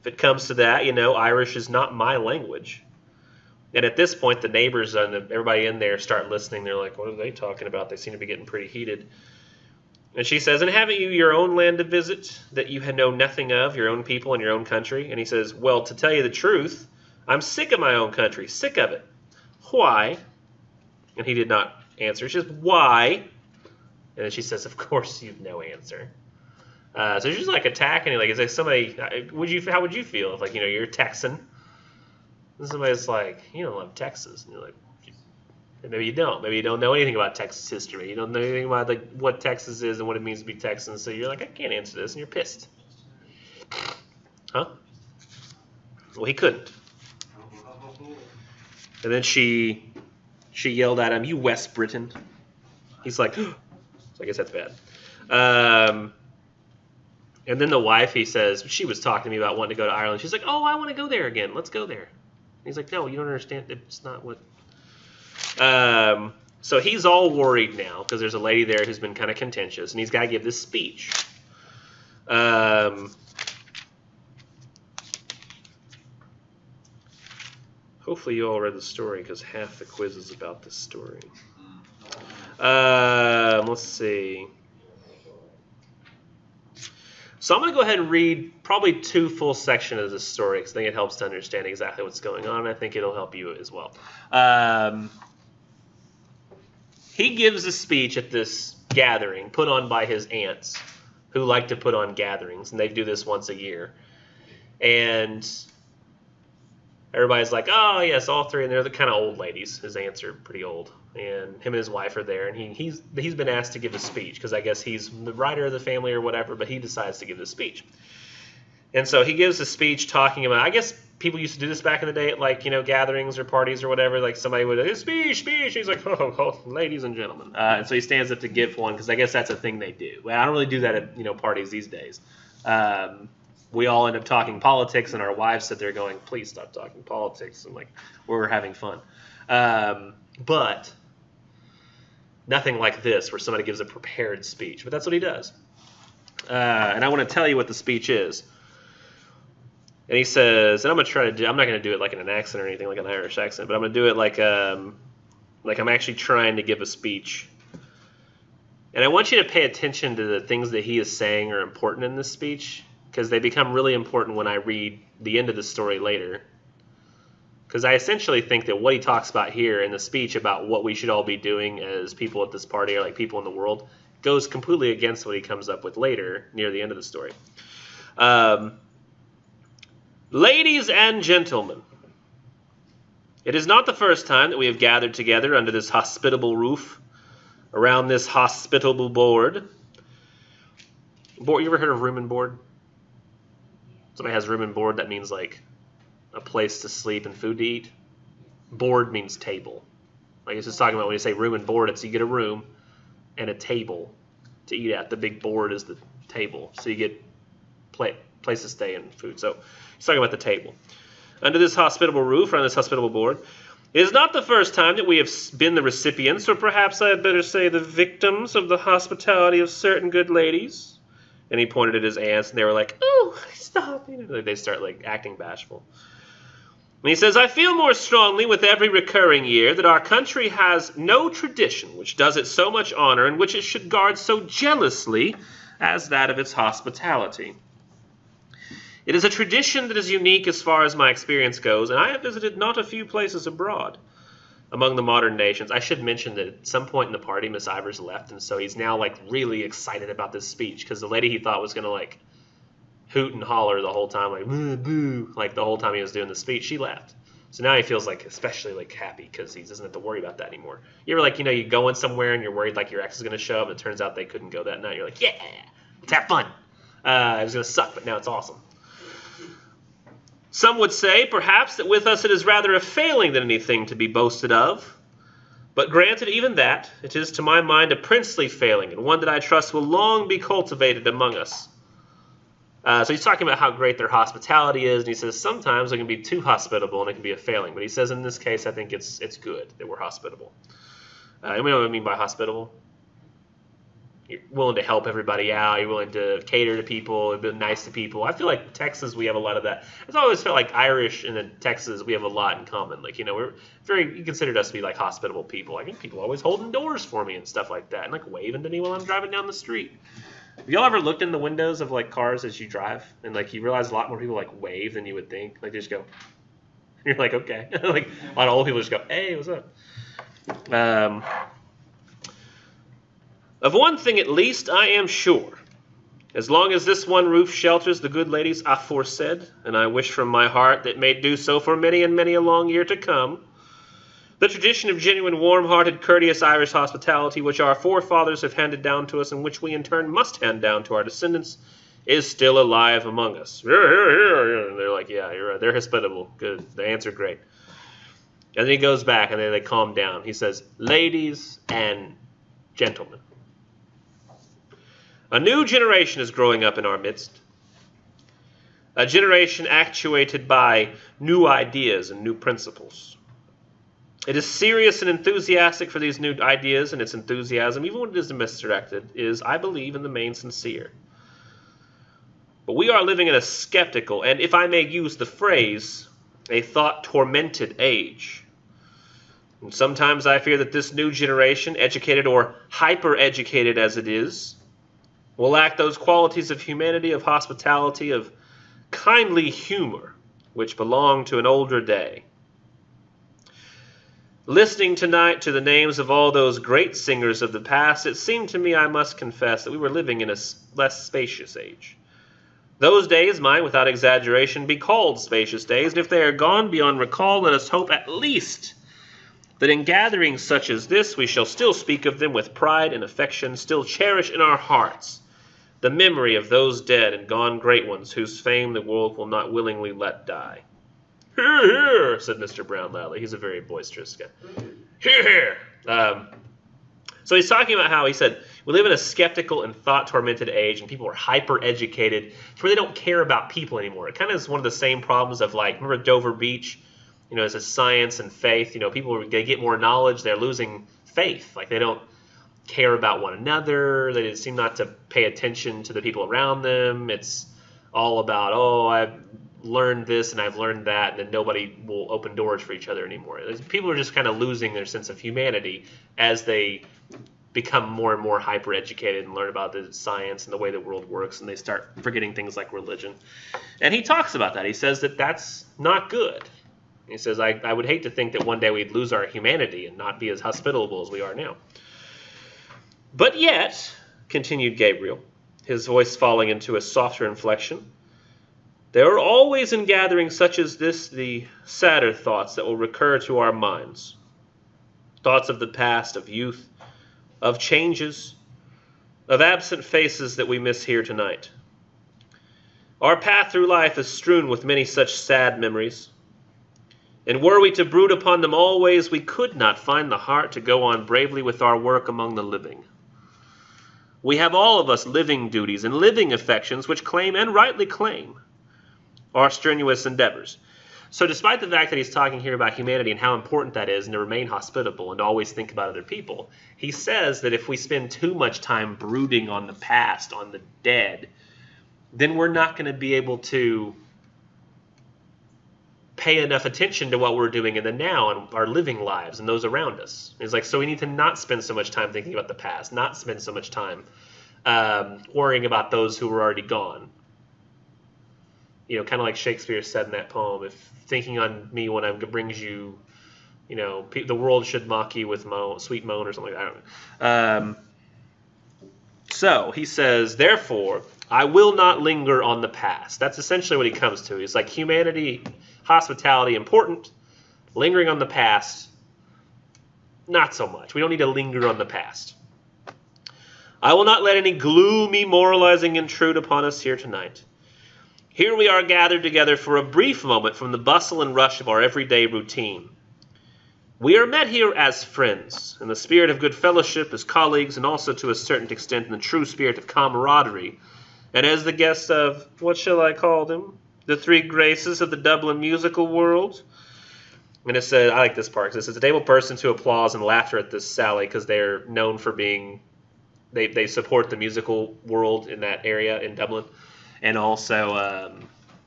if it comes to that, Irish is not my language. And at this point, the neighbors and everybody in there start listening. They're like, what are they talking about? They seem to be getting pretty heated. And she says, and haven't you your own land to visit that you know nothing of, your own people and your own country? And he says, well, to tell you the truth, I'm sick of my own country, sick of it. Why? And he did not answer. She says, why? And then she says, of course you've no answer. So she's like attacking you. Like, is there somebody, how would you feel if, like, you're Texan? And somebody's like, you don't love Texas. And you're like, maybe you don't. Maybe you don't know anything about Texas history. You don't know anything about, like, what Texas is and what it means to be Texan. So you're like, I can't answer this. And you're pissed. Huh? Well, he couldn't. And then she yelled at him, you West Briton. He's like, so I guess that's bad. And then the wife, he says, she was talking to me about wanting to go to Ireland. She's like, oh, I want to go there again. Let's go there. And he's like, no, you don't understand. It's not what. So he's all worried now because there's a lady there who's been kind of contentious, and he's got to give this speech. Hopefully you all read the story because half the quiz is about this story. Let's see. So I'm going to go ahead and read probably 2 full sections of this story because I think it helps to understand exactly what's going on, and I think it'll help you as well. He gives a speech at this gathering put on by his aunts who like to put on gatherings, and they do this once a year. And everybody's like, oh, yes, all 3, and they're the kind of old ladies. His aunts are pretty old. And him and his wife are there, and he's been asked to give a speech because I guess he's the writer of the family or whatever, but he decides to give the speech. And so he gives a speech talking about, I guess people used to do this back in the day at like, gatherings or parties or whatever, like somebody would, speech, he's like, oh, ladies and gentlemen. And so he stands up to give one because I guess that's a thing they do. Well, I don't really do that at, parties these days. We all end up talking politics, and our wives sit there going, please stop talking politics. And like, we're having fun. But nothing like this where somebody gives a prepared speech. But that's what he does. And I want to tell you what the speech is. And he says, and I'm not going to do it like in an accent or anything, like an Irish accent, but I'm going to do it like I'm actually trying to give a speech. And I want you to pay attention to the things that he is saying are important in this speech, because they become really important when I read the end of the story later. Because I essentially think that what he talks about here in the speech about what we should all be doing as people at this party or like people in the world goes completely against what he comes up with later near the end of the story. Ladies and gentlemen, it is not the first time that we have gathered together under this hospitable roof, around this hospitable board. You ever heard of room and board? Somebody has room and board, that means like a place to sleep and food to eat. Board means table. Like it's just talking about when you say room and board, it's you get a room and a table to eat at. The big board is the table. So you get place to stay and food. So he's talking about the table. Under this hospitable roof, or on this hospitable board, it is not the first time that we have been the recipients, or perhaps I had better say the victims, of the hospitality of certain good ladies. And he pointed at his aunts, and they were like, oh, stop. They start like acting bashful. And he says, I feel more strongly with every recurring year that our country has no tradition which does it so much honor and which it should guard so jealously as that of its hospitality. It is a tradition that is unique as far as my experience goes, and I have visited not a few places abroad among the modern nations. I should mention that at some point in the party, Miss Ivers left, and so he's now like really excited about this speech because the lady he thought was going to like hoot and holler the whole time, like boo, boo, like the whole time he was doing the speech, she left. So now he feels like especially like happy because he doesn't have to worry about that anymore. You ever like, you going somewhere and you're worried like your ex is going to show up, and it turns out they couldn't go that night. You're like, yeah, let's have fun. It was going to suck, but now it's awesome. Some would say, perhaps, that with us it is rather a failing than anything to be boasted of. But granted even that, it is to my mind a princely failing, and one that I trust will long be cultivated among us. So he's talking about how great their hospitality is, and he says sometimes it can be too hospitable and it can be a failing. But he says in this case, I think it's good that we're hospitable. And we know what I mean by hospitable. You're willing to help everybody out. You're willing to cater to people, be nice to people. I feel like Texas, we have a lot of that. I've always felt like Irish and then Texas, we have a lot in common. Like, we're you considered us to be like hospitable people. I think people always holding doors for me and stuff like that, and like waving to me while I'm driving down the street. Have y'all ever looked in the windows of like cars as you drive, and like you realize a lot more people like wave than you would think? Like they just go, you're like, okay. Like a lot of old people just go, hey, what's up? Of one thing at least I am sure. As long as this one roof shelters the good ladies aforesaid, and I wish from my heart that it may do so for many and many a long year to come, the tradition of genuine, warm-hearted, courteous Irish hospitality which our forefathers have handed down to us and which we in turn must hand down to our descendants is still alive among us. And they're like, yeah, you're right. They're hospitable. Good. The answer great. And then he goes back and then they calm down. He says, ladies and gentlemen. A new generation is growing up in our midst. A generation actuated by new ideas and new principles. It is serious and enthusiastic for these new ideas, and its enthusiasm, even when it is misdirected, is, I believe, in the main sincere. But we are living in a skeptical, and if I may use the phrase, a thought-tormented age. And sometimes I fear that this new generation, educated or hyper-educated as it is, will lack those qualities of humanity, of hospitality, of kindly humor, which belong to an older day. Listening tonight to the names of all those great singers of the past, it seemed to me, I must confess, that we were living in a less spacious age. Those days might, without exaggeration, be called spacious days, and if they are gone beyond recall, let us hope at least that in gatherings such as this we shall still speak of them with pride and affection, still cherish in our hearts the memory of those dead and gone great ones whose fame the world will not willingly let die. Hear, hear, said Mr. Brown loudly. He's a very boisterous guy. Hear, hear. So he's talking about how he said, we live in a skeptical and thought-tormented age, and people are hyper-educated, to where they don't care about people anymore. It kind of is one of the same problems of, like, remember Dover Beach? You know, as a science and faith, you know, people, they get more knowledge, they're losing faith. Like, they don't care about one another. They seem not to pay attention to the people around them. It's all about, oh, I've learned this and I've learned that, and then nobody will open doors for each other anymore. People are just kind of losing their sense of humanity as they become more and more hyper-educated and learn about the science and the way the world works, and they start forgetting things like religion. And he talks about that. He says that that's not good. He says, I would hate to think that one day we'd lose our humanity and not be as hospitable as we are now. But yet, continued Gabriel, his voice falling into a softer inflection, there are always in gatherings such as this the sadder thoughts that will recur to our minds. Thoughts of the past, of youth, of changes, of absent faces that we miss here tonight. Our path through life is strewn with many such sad memories, and were we to brood upon them always, we could not find the heart to go on bravely with our work among the living. We have all of us living duties and living affections which claim, and rightly claim, our strenuous endeavors. So despite the fact that he's talking here about humanity and how important that is, and to remain hospitable and to always think about other people, he says that if we spend too much time brooding on the past, on the dead, then we're not going to be able to pay enough attention to what we're doing in the now and our living lives and those around us. It's like, so we need to not spend so much time thinking about the past, not spend so much time worrying about those who were already gone. You know, kind of like Shakespeare said in that poem, if thinking on me when I brings you, you know, the world should mock you with sweet moan or something like that. I don't know. So he says, therefore, I will not linger on the past. That's essentially what he comes to. He's like, humanity, hospitality, important. Lingering on the past, not so much. We don't need to linger on the past. I will not let any gloomy moralizing intrude upon us here tonight. Here we are gathered together for a brief moment from the bustle and rush of our everyday routine. We are met here as friends, in the spirit of good fellowship, as colleagues, and also to a certain extent in the true spirit of camaraderie, and as the guests of, what shall I call them? The three graces of the Dublin musical world. And it says, I like this part, because it says, the table persons who applause and laughter at this sally, because they're known for being, they support the musical world in that area in Dublin. And also,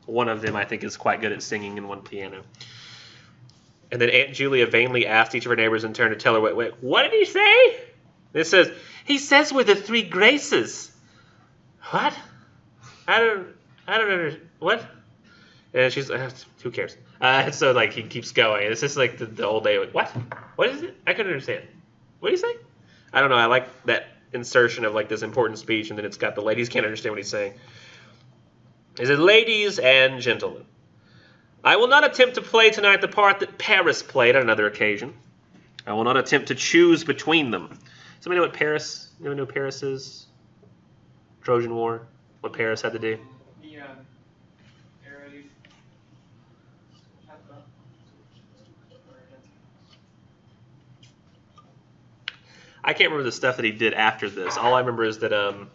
one of them, I think, is quite good at singing and one piano. And then Aunt Julia vainly asked each of her neighbors in turn to tell her, wait, what did he say? It says, he says we're the three graces. What? I don't understand. What? And she's like, who cares? So, like, he keeps going. And it's just like the old day, like, what? What is it? I couldn't understand. What did he say? I don't know. I like that insertion of, like, this important speech, and then it's got the ladies can't understand what he's saying. He said, ladies and gentlemen, I will not attempt to play tonight the part that Paris played on another occasion. I will not attempt to choose between them. Somebody know what Paris, you know Paris is? Trojan War, what Paris had to do? Yeah. I can't remember the stuff that he did after this. All I remember is that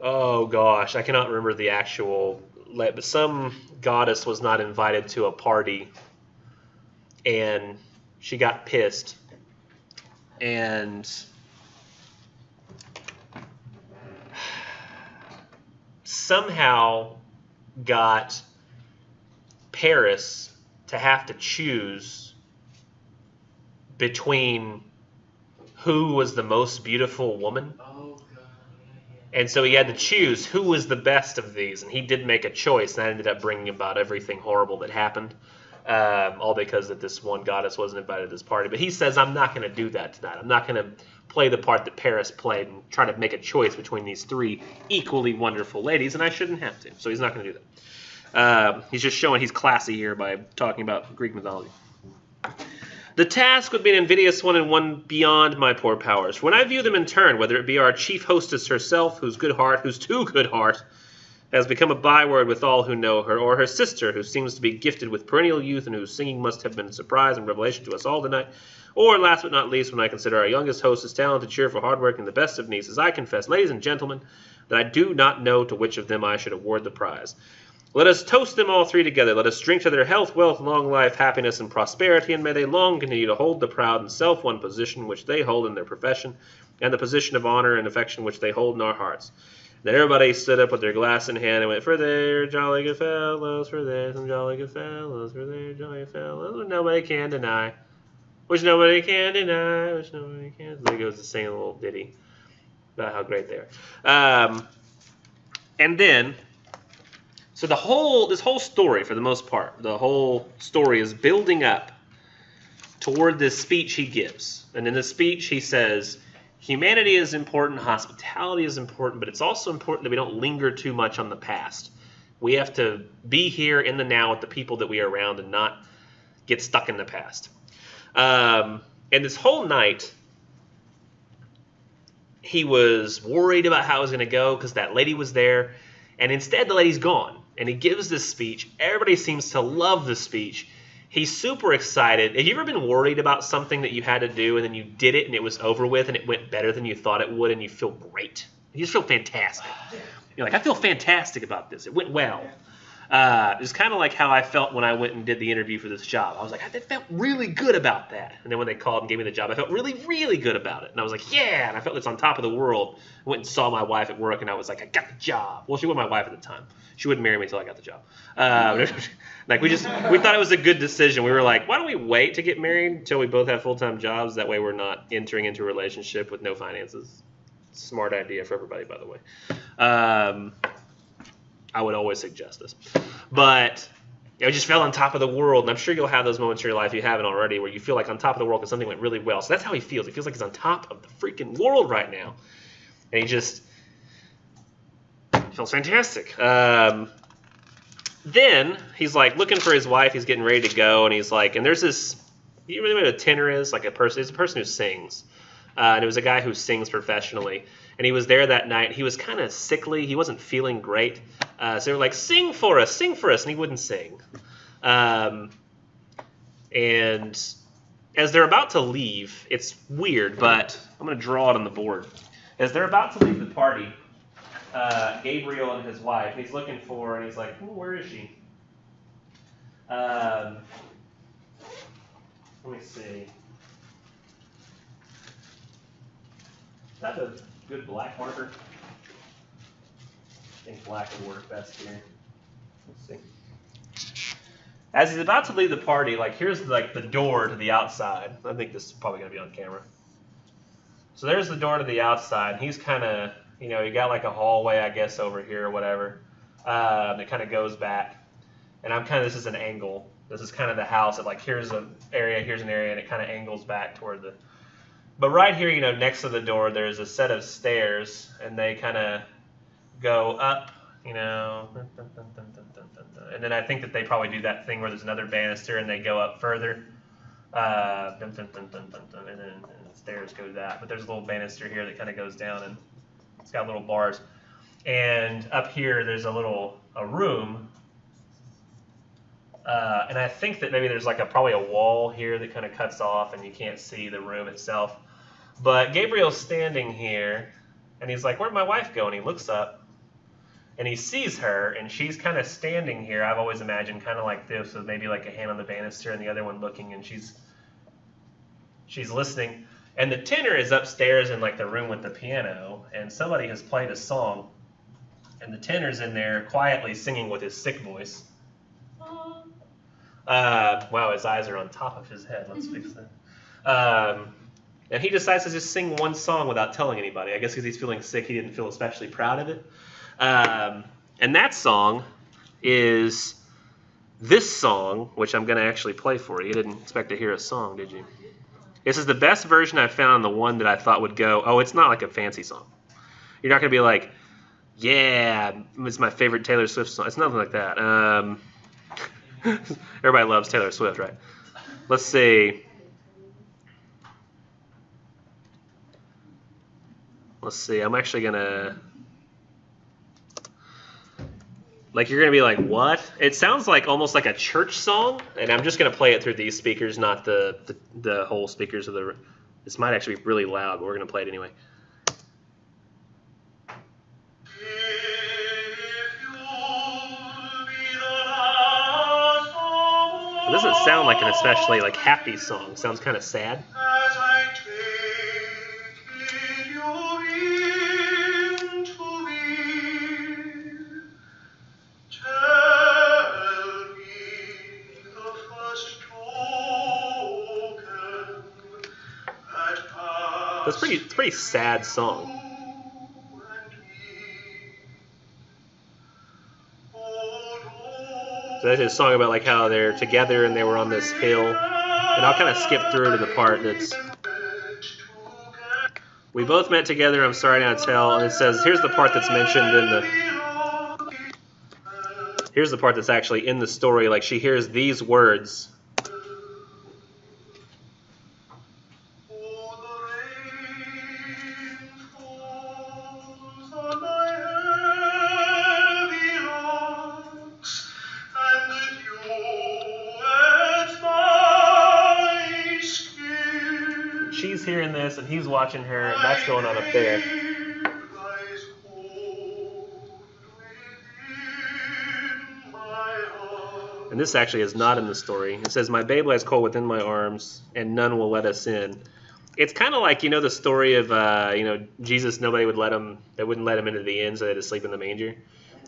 oh gosh, I cannot remember the actual, but some goddess was not invited to a party, and she got pissed, and somehow got Paris to have to choose between who was the most beautiful woman. Oh, God. And so he had to choose who was the best of these, and he did make a choice, and that ended up bringing about everything horrible that happened, all because that this one goddess wasn't invited to this party. But he says, I'm not going to do that tonight. I'm not going to play the part that Paris played and try to make a choice between these three equally wonderful ladies, and I shouldn't have to. So he's not going to do that. He's just showing he's classy here by talking about Greek mythology. The task would be an invidious one and one beyond my poor powers. When I view them in turn, whether it be our chief hostess herself, whose too good heart, has become a byword with all who know her, or her sister, who seems to be gifted with perennial youth and whose singing must have been a surprise and revelation to us all tonight, or last but not least, when I consider our youngest hostess talented, cheerful, hardworking, the best of nieces, I confess, ladies and gentlemen, that I do not know to which of them I should award the prize. Let us toast them all three together. Let us drink to their health, wealth, long life, happiness, and prosperity, and may they long continue to hold the proud and self-won position which they hold in their profession, and the position of honor and affection which they hold in our hearts. Then everybody stood up with their glass in hand and went, for their jolly good fellows, for their some jolly good fellows, for their jolly fellows, which nobody can deny, which nobody can deny, which nobody can. So he goes to sing a little ditty about how great they are. And then... So this whole story, for the most part, the whole story is building up toward this speech he gives. And in this speech he says, humanity is important, hospitality is important, but it's also important that we don't linger too much on the past. We have to be here in the now with the people that we are around and not get stuck in the past. And this whole night, he was worried about how it was going to go because that lady was there. And instead, the lady's gone. And he gives this speech. Everybody seems to love the speech. He's super excited. Have you ever been worried about something that you had to do and then you did it and it was over with and it went better than you thought it would and you feel great? You just feel fantastic. You're like, I feel fantastic about this. It went well. It's kind of like how I felt when I went and did the interview for this job. I was like, I felt really good about that. And then when they called and gave me the job, I felt really, really good about it. And I was like, yeah. And I felt it's on top of the world. I went and saw my wife at work, and I was like, I got the job. Well, she wasn't my wife at the time. She wouldn't marry me until I got the job. Like we thought it was a good decision. We were like, why don't we wait to get married until we both have full-time jobs? That way we're not entering into a relationship with no finances. Smart idea for everybody, by the way. I would always suggest this. But it just felt on top of the world. And I'm sure you'll have those moments in your life, you haven't already, where you feel like on top of the world because something went really well. So that's how he feels. He feels like he's on top of the freaking world right now. And he just feels fantastic. Then he's like looking for his wife. He's getting ready to go. And he's like, and there's this, you really know what a tenor is? Like a person, it's a person who sings. And it was a guy who sings professionally. And he was there that night. He was kind of sickly. He wasn't feeling great. So they were like, sing for us. And he wouldn't sing. And as they're about to leave, it's weird, but I'm going to draw it on the board. As they're about to leave the party, Gabriel and his wife, he's looking for, and he's like, where is she? Let me see. Is that a good black marker? I think black would work best here. Let's see. As he's about to leave the party, like here's like the door to the outside. I think this is probably going to be on camera. So there's the door to the outside. He's kind of, you got like a hallway, I guess, over here or whatever. That kind of goes back. And this is an angle. This is kind of the house. Like here's an area, and it kind of angles back toward the... But right here, next to the door, there's a set of stairs, and they kind of go up, and then I think that they probably do that thing where there's another banister, and they go up further, and then the stairs go that. But there's a little banister here that kind of goes down, and it's got little bars. And up here, there's a room, and I think that maybe there's probably a wall here that kind of cuts off, and you can't see the room itself. But Gabriel's standing here, and he's like, where'd my wife go? And he looks up, and he sees her, and she's kind of standing here. I've always imagined kind of like this, with maybe like a hand on the banister and the other one looking, and she's listening. And the tenor is upstairs in like the room with the piano, and somebody has played a song, and the tenor's in there quietly singing with his sick voice. Wow, his eyes are on top of his head. Let's fix that. And he decides to just sing one song without telling anybody. I guess because he's feeling sick, he didn't feel especially proud of it. And that song is this song, which I'm going to actually play for you. You didn't expect to hear a song, did you? This is the best version I found, the one that I thought would go, oh, it's not like a fancy song. You're not going to be like, yeah, it's my favorite Taylor Swift song. It's nothing like that. Everybody loves Taylor Swift, right? Let's see. I'm actually going to... Like, you're going to be like, what? It sounds like almost like a church song, and I'm just going to play it through these speakers, not the whole speakers of the... This might actually be really loud, but we're going to play it anyway. It doesn't sound like an especially like happy song. It sounds kind of sad. It's a pretty sad song. So that's a song about like how they're together and they were on this hill. And I'll kind of skip through to the part that's... We both met together, I'm sorry now to tell. And it says, here's the part that's mentioned in the... Here's the part that's actually in the story. Like she hears these words. She's hearing this, and he's watching her, and that's going on up there. And this actually is not in the story. It says, my babe lies cold within my arms, and none will let us in. It's kind of like, the story of, Jesus, they wouldn't let him into the inn, so they had to sleep in the manger.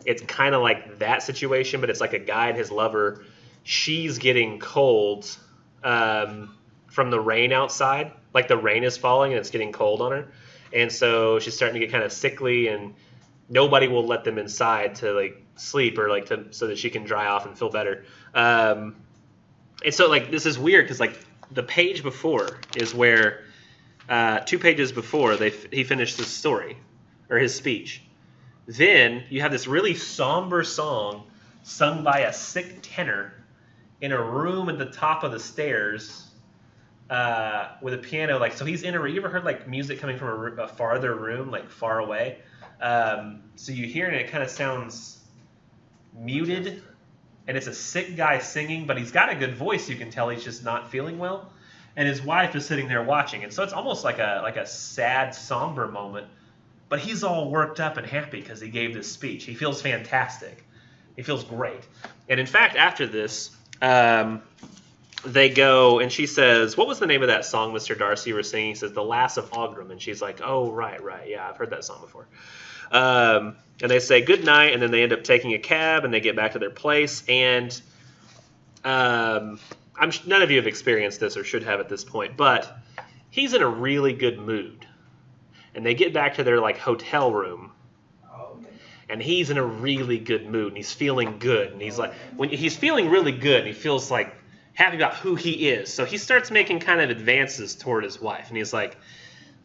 It's kind of like that situation, but it's like a guy and his lover. She's getting cold from the rain outside. Like the rain is falling and it's getting cold on her. And so she's starting to get kind of sickly, and nobody will let them inside to like sleep or like so that she can dry off and feel better. And so like this is weird because like the page before is where 2 pages before he finished his story or his speech. Then you have this really somber song sung by a sick tenor in a room at the top of the stairs. With a piano, like, so he's in a, you ever heard like music coming from a farther room, like far away? So you hear it and it kind of sounds muted, and it's a sick guy singing, but he's got a good voice. You can tell he's just not feeling well, and his wife is sitting there watching, and so it's almost like a sad, somber moment, but he's all worked up and happy because he gave this speech. He feels fantastic. He feels great. And in fact, after this, they go, and she says, what was the name of that song, Mr. Darcy, you were singing? He says, The Lass of Aughrim. And she's like, oh, right, yeah, I've heard that song before. And they say good night, and then they end up taking a cab, and they get back to their place. And none of you have experienced this or should have at this point, but he's in a really good mood. And they get back to their like hotel room, and he's in a really good mood, and he's feeling good. And he's like, when he's feeling really good, and he feels like happy about who he is. So he starts making kind of advances toward his wife. And he's like, it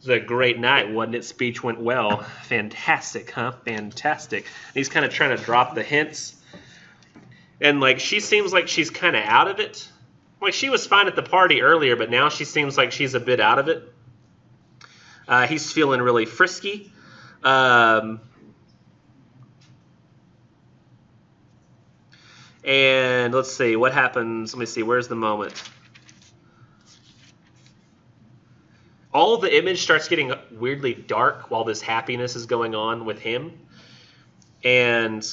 was a great night, wasn't it? Speech went well. Fantastic, huh? Fantastic. And he's kind of trying to drop the hints. And like she seems like she's kind of out of it. Like she was fine at the party earlier, but now she seems like she's a bit out of it. He's feeling really frisky. And let's see, what happens? Let me see, where's the moment? All the image starts getting weirdly dark while this happiness is going on with him. And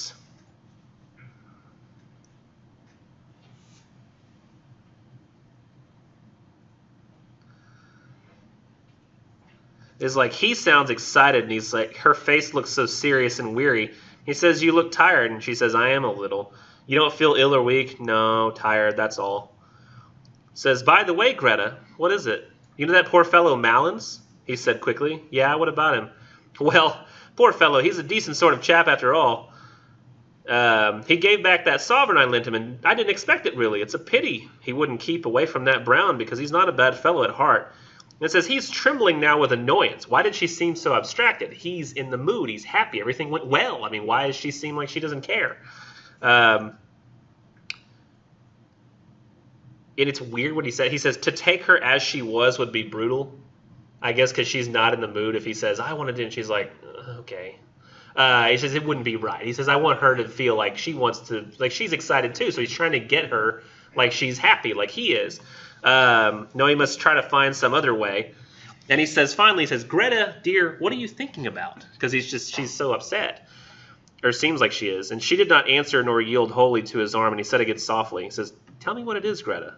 is like, he sounds excited, and he's like, her face looks so serious and weary. He says, you look tired, and she says, I am a little. You don't feel ill or weak? No, tired, that's all. Says, by the way, Greta, what is it? You know that poor fellow Malins? He said quickly. Yeah, what about him? Well, poor fellow, he's a decent sort of chap after all. He gave back that sovereign I lent him, and I didn't expect it, really. It's a pity he wouldn't keep away from that Brown, because he's not a bad fellow at heart. And it says, he's trembling now with annoyance. Why did she seem so abstracted? He's in the mood. He's happy. Everything went well. I mean, why does she seem like she doesn't care? And it's weird what he said. He says, to take her as she was would be brutal. I guess because she's not in the mood. If he says, I wanted to, and she's like, okay. He says, it wouldn't be right. He says, I want her to feel like she wants to, like she's excited too. So he's trying to get her like she's happy, like he is. No, he must try to find some other way. And he says, finally, he says, Greta, dear, what are you thinking about? Because she's so upset. Or seems like she is. And she did not answer nor yield wholly to his arm. And he said again softly, he says, tell me what it is, Greta.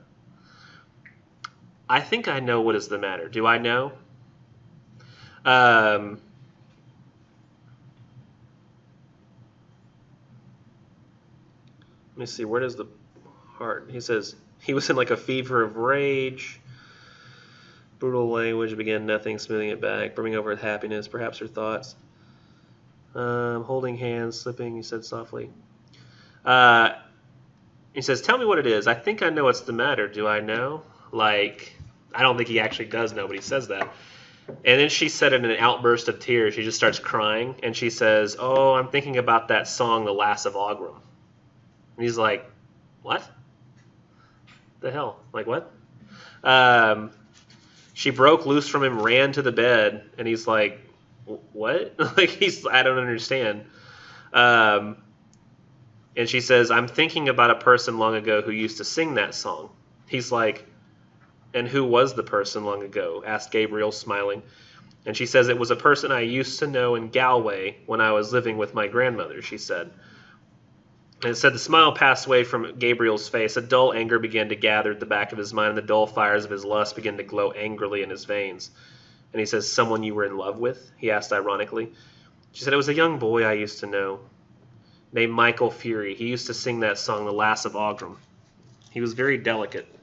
I think I know what is the matter. Do I know? Let me see, where does the heart? He says, he was in like a fever of rage. Brutal language, began nothing, smoothing it back, brimming over with happiness, perhaps her thoughts. Holding hands, slipping, he said softly. He says, tell me what it is. I think I know what's the matter. Do I know? Like, I don't think he actually does know, but he says that. And then she said in an outburst of tears, she just starts crying, and she says, oh, I'm thinking about that song, The Lass of Aughrim. And he's like, what? The hell? Like, what? She broke loose from him, ran to the bed, and he's like, what? Like, I don't understand. And she says, I'm thinking about a person long ago who used to sing that song. He's like, and who was the person long ago? Asked Gabriel, smiling. And she says, it was a person I used to know in Galway when I was living with my grandmother, she said. And it said the smile passed away from Gabriel's face. A dull anger began to gather at the back of his mind, and the dull fires of his lust began to glow angrily in his veins. And he says, someone you were in love with? He asked ironically. She said, it was a young boy I used to know, named Michael Fury. He used to sing that song, The Lass of Aughrim. He was very delicate.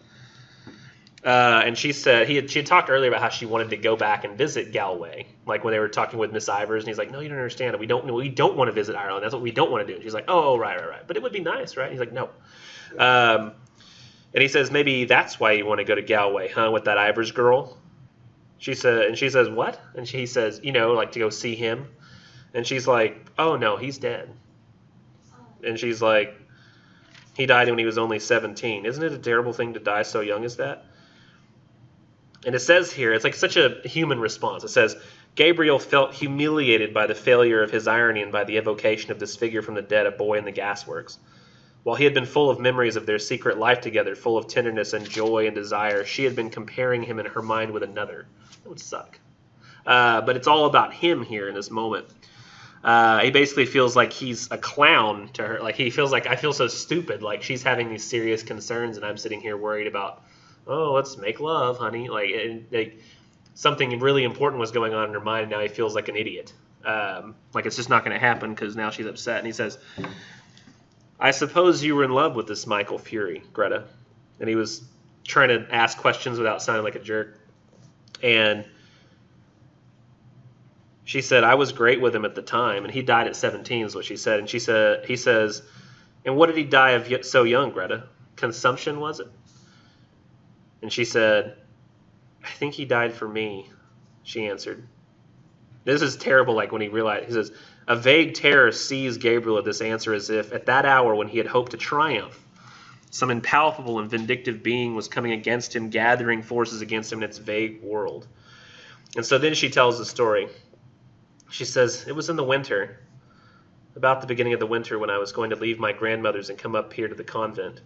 And she said, she had talked earlier about how she wanted to go back and visit Galway, like when they were talking with Miss Ivers, and he's like, no, you don't understand. We don't want to visit Ireland. That's what we don't want to do. And she's like, oh, right. But it would be nice, right? He's like, no. And he says, maybe that's why you want to go to Galway, huh, with that Ivers girl? She says, what? And he says, like to go see him. And she's like, oh, no, he's dead. And she's like, he died when he was only 17. Isn't it a terrible thing to die so young as that? And it says here, it's like such a human response. It says, Gabriel felt humiliated by the failure of his irony and by the evocation of this figure from the dead, a boy in the gasworks. While he had been full of memories of their secret life together, full of tenderness and joy and desire, she had been comparing him in her mind with another. That would suck. But it's all about him here in this moment. He basically feels like he's a clown to her. Like he feels like, I feel so stupid. Like she's having these serious concerns, and I'm sitting here worried about, oh, let's make love, honey. Like something really important was going on in her mind, and now he feels like an idiot. Like it's just not going to happen because now she's upset. And he says, I suppose you were in love with this Michael Fury, Greta. And he was trying to ask questions without sounding like a jerk. And she said, I was great with him at the time, and he died at 17 is what she said. And he says, and what did he die of so young, Greta? Consumption, was it? And she said, I think he died for me, she answered. This is terrible, like when he realized, he says, a vague terror seized Gabriel at this answer as if, at that hour when he had hoped to triumph, some impalpable and vindictive being was coming against him, gathering forces against him in its vague world. And so then she tells the story. She says, it was in the winter, about the beginning of the winter, when I was going to leave my grandmother's and come up here to the convent.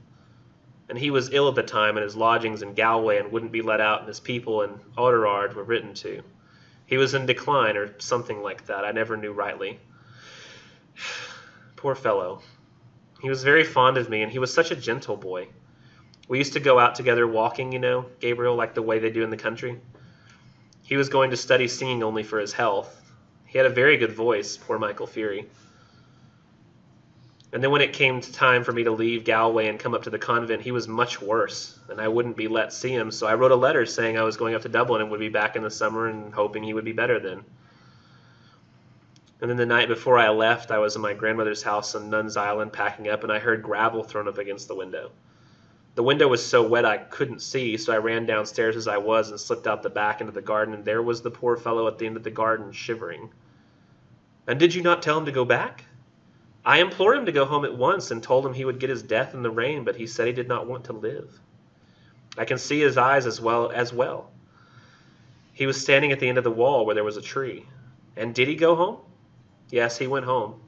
And he was ill at the time, and his lodgings in Galway and wouldn't be let out, and his people in Oughterard were written to. He was in decline, or something like that. I never knew rightly. Poor fellow. He was very fond of me, and he was such a gentle boy. We used to go out together walking, Gabriel, like the way they do in the country. He was going to study singing only for his health. He had a very good voice, poor Michael Fury. And then when it came to time for me to leave Galway and come up to the convent, he was much worse, and I wouldn't be let see him, so I wrote a letter saying I was going up to Dublin and would be back in the summer and hoping he would be better then. And then the night before I left, I was in my grandmother's house on Nuns Island packing up, and I heard gravel thrown up against the window. The window was so wet I couldn't see, so I ran downstairs as I was and slipped out the back into the garden, and there was the poor fellow at the end of the garden, shivering. And did you not tell him to go back? I implored him to go home at once and told him he would get his death in the rain, but he said he did not want to live. I can see his eyes as well. He was standing at the end of the wall where there was a tree. And did he go home? Yes, he went home.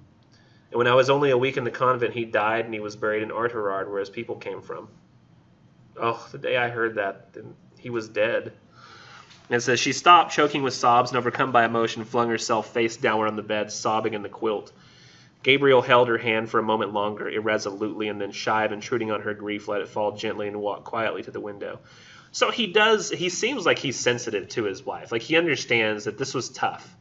And when I was only a week in the convent, he died, and he was buried in Arterard, where his people came from. Oh, the day I heard that, then he was dead. And it says, she stopped, choking with sobs, and overcome by emotion, flung herself face downward on the bed, sobbing in the quilt. Gabriel held her hand for a moment longer, irresolutely, and then, shy of intruding on her grief, let it fall gently and walked quietly to the window. So he seems like he's sensitive to his wife. Like, he understands that this was tough.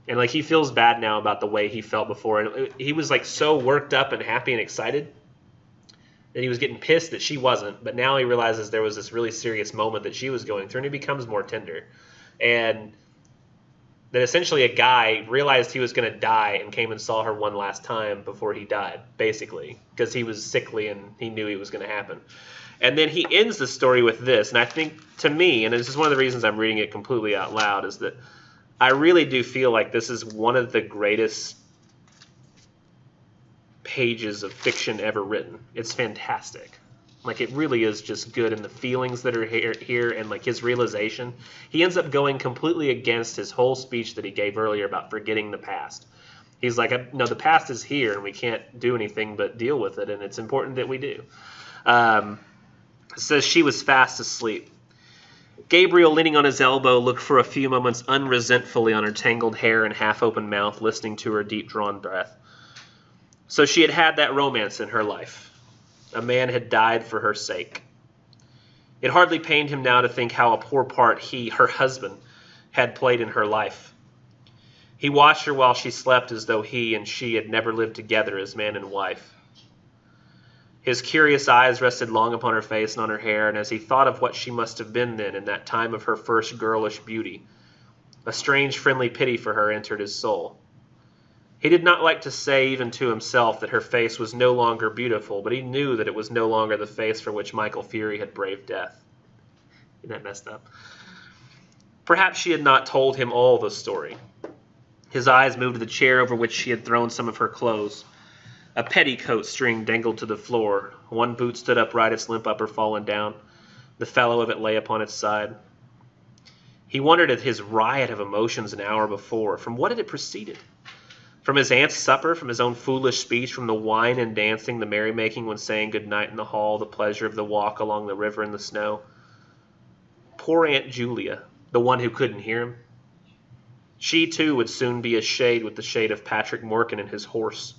And, like, he feels bad now about the way he felt before. And he was, like, so worked up and happy and excited that he was getting pissed that she wasn't. But now he realizes there was this really serious moment that she was going through, and he becomes more tender. And that essentially a guy realized he was going to die and came and saw her one last time before he died, basically, because he was sickly and he knew it was going to happen. And then he ends the story with this, and I think, to me, and this is one of the reasons I'm reading it completely out loud, is that I really do feel like this is one of the greatest pages of fiction ever written. It's fantastic. Like, it really is just good, and the feelings that are here and, like, his realization. He ends up going completely against his whole speech that he gave earlier about forgetting the past. He's like, no, the past is here, and we can't do anything but deal with it, and it's important that we do. It says she was fast asleep. Gabriel, leaning on his elbow, looked for a few moments unresentfully on her tangled hair and half-open mouth, listening to her deep-drawn breath. So she had had that romance in her life. A man had died for her sake. It hardly pained him now to think how a poor part he, her husband, had played in her life. He watched her while she slept as though he and she had never lived together as man and wife. His curious eyes rested long upon her face and on her hair, and as he thought of what she must have been then in that time of her first girlish beauty, a strange friendly pity for her entered his soul. He did not like to say even to himself that her face was no longer beautiful, but he knew that it was no longer the face for which Michael Fury had braved death. Isn't that messed up? Perhaps she had not told him all the story. His eyes moved to the chair over which she had thrown some of her clothes. A petticoat string dangled to the floor. One boot stood upright, its limp upper fallen down. The fellow of it lay upon its side. He wondered at his riot of emotions an hour before. From what had it proceeded? From his aunt's supper, from his own foolish speech, from the wine and dancing, the merrymaking when saying good night in the hall, the pleasure of the walk along the river in the snow. Poor Aunt Julia, the one who couldn't hear him. She, too, would soon be a shade with the shade of Patrick Morkan and his horse.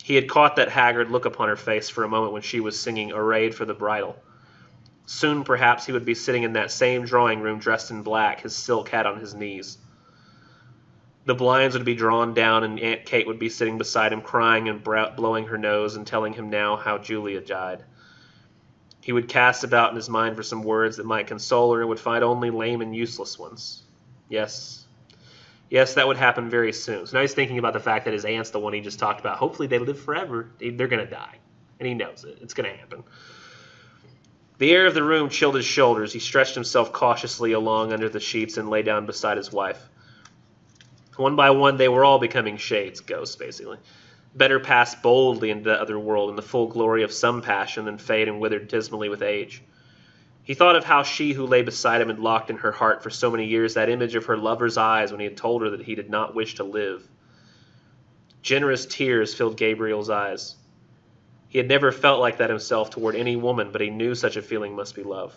He had caught that haggard look upon her face for a moment when she was singing Arrayed for the Bridal. Soon, perhaps, he would be sitting in that same drawing room dressed in black, his silk hat on his knees. The blinds would be drawn down, and Aunt Kate would be sitting beside him, crying and blowing her nose and telling him now how Julia died. He would cast about in his mind for some words that might console her and would find only lame and useless ones. Yes, that would happen very soon. So now he's thinking about the fact that his aunt's the one he just talked about. Hopefully they live forever. They're going to die. And he knows it. It's going to happen. The air of the room chilled his shoulders. He stretched himself cautiously along under the sheets and lay down beside his wife. One by one, they were all becoming shades, ghosts, basically. Better pass boldly into the other world in the full glory of some passion than fade and withered dismally with age. He thought of how she who lay beside him had locked in her heart for so many years that image of her lover's eyes when he had told her that he did not wish to live. Generous tears filled Gabriel's eyes. He had never felt like that himself toward any woman, but he knew such a feeling must be love.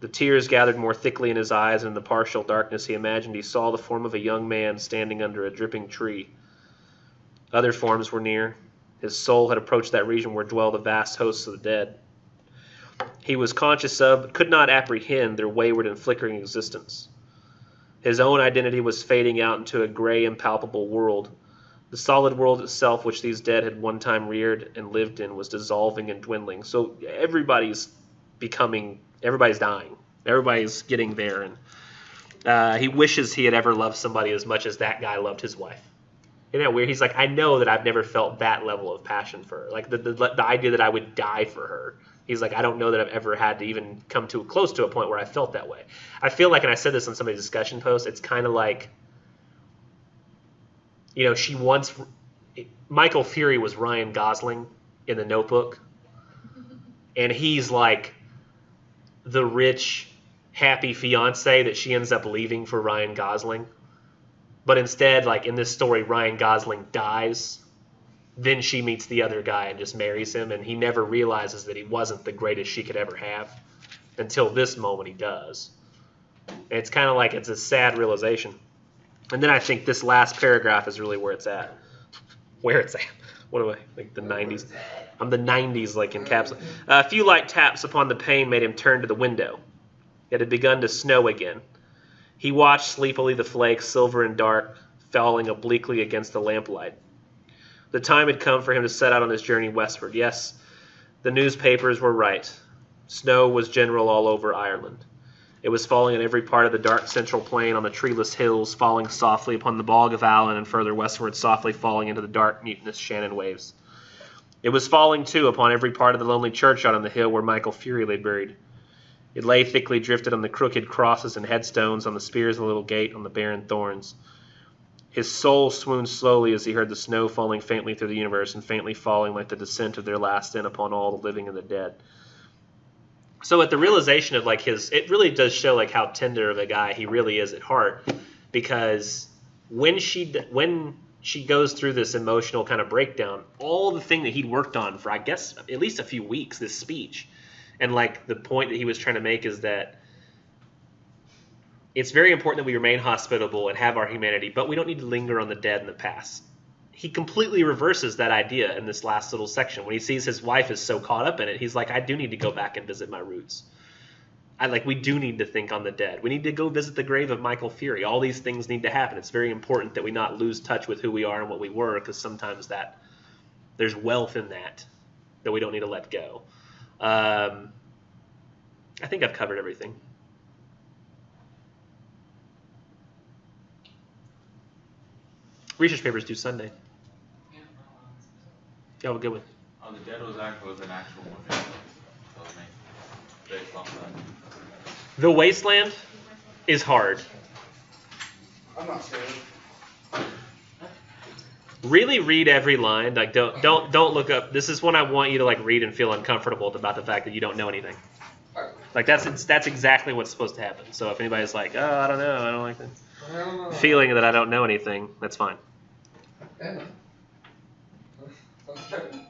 The tears gathered more thickly in his eyes, and in the partial darkness he imagined he saw the form of a young man standing under a dripping tree. Other forms were near. His soul had approached that region where dwell the vast hosts of the dead. He was conscious of, but could not apprehend, their wayward and flickering existence. His own identity was fading out into a gray, impalpable world. The solid world itself, which these dead had one time reared and lived in, was dissolving and dwindling. So everybody's dying. Everybody's getting there. And he wishes he had ever loved somebody as much as that guy loved his wife. Isn't that weird? He's like, I know that I've never felt that level of passion for her. Like the idea that I would die for her. He's like, I don't know that I've ever had to even come to close to a point where I felt that way. I feel like, and I said this on somebody's discussion post, it's kind of like, you know, Michael Fury was Ryan Gosling in The Notebook. And he's like the rich, happy fiance that she ends up leaving for Ryan Gosling. But instead, like in this story, Ryan Gosling dies. Then she meets the other guy and just marries him, and he never realizes that he wasn't the greatest she could ever have until this moment he does. And it's kind of like it's a sad realization. And then I think this last paragraph is really where it's at. Where it's at. What am I, like the 90s? I'm the 90s, like encapsulated. A few light taps upon the pane made him turn to the window. It had begun to snow again. He watched sleepily the flakes, silver and dark, falling obliquely against the lamplight. The time had come for him to set out on his journey westward. Yes, the newspapers were right. Snow was general all over Ireland. It was falling in every part of the dark central plain, on the treeless hills, falling softly upon the bog of Allen, and further westward, softly falling into the dark, mutinous Shannon waves. It was falling, too, upon every part of the lonely churchyard on the hill where Michael Fury lay buried. It lay thickly drifted on the crooked crosses and headstones, on the spears of the little gate, on the barren thorns. His soul swooned slowly as he heard the snow falling faintly through the universe, and faintly falling like the descent of their last sin upon all the living and the dead. So at the realization of like it really does show like how tender of a guy he really is at heart, because when she goes through this emotional kind of breakdown, all the thing that he'd worked on for, I guess, at least a few weeks, this speech, and like the point that he was trying to make is that it's very important that we remain hospitable and have our humanity, but we don't need to linger on the dead and the past. He completely reverses that idea in this last little section. When he sees his wife is so caught up in it, he's like, I do need to go back and visit my roots. We do need to think on the dead. We need to go visit the grave of Michael Fury. All these things need to happen. It's very important that we not lose touch with who we are and what we were, because sometimes there's wealth in that we don't need to let go. I think I've covered everything. Research papers due Sunday. Yeah, we're good with. Oh, the dead was an actual one. Based off that. The Wasteland is hard. I'm not scared. Really read every line. Like don't look up. This is one I want you to like read and feel uncomfortable about the fact that you don't know anything. Like that's exactly what's supposed to happen. So if anybody's like, oh, I don't know, I don't like the feeling that I don't know anything, that's fine. Yeah. Okay.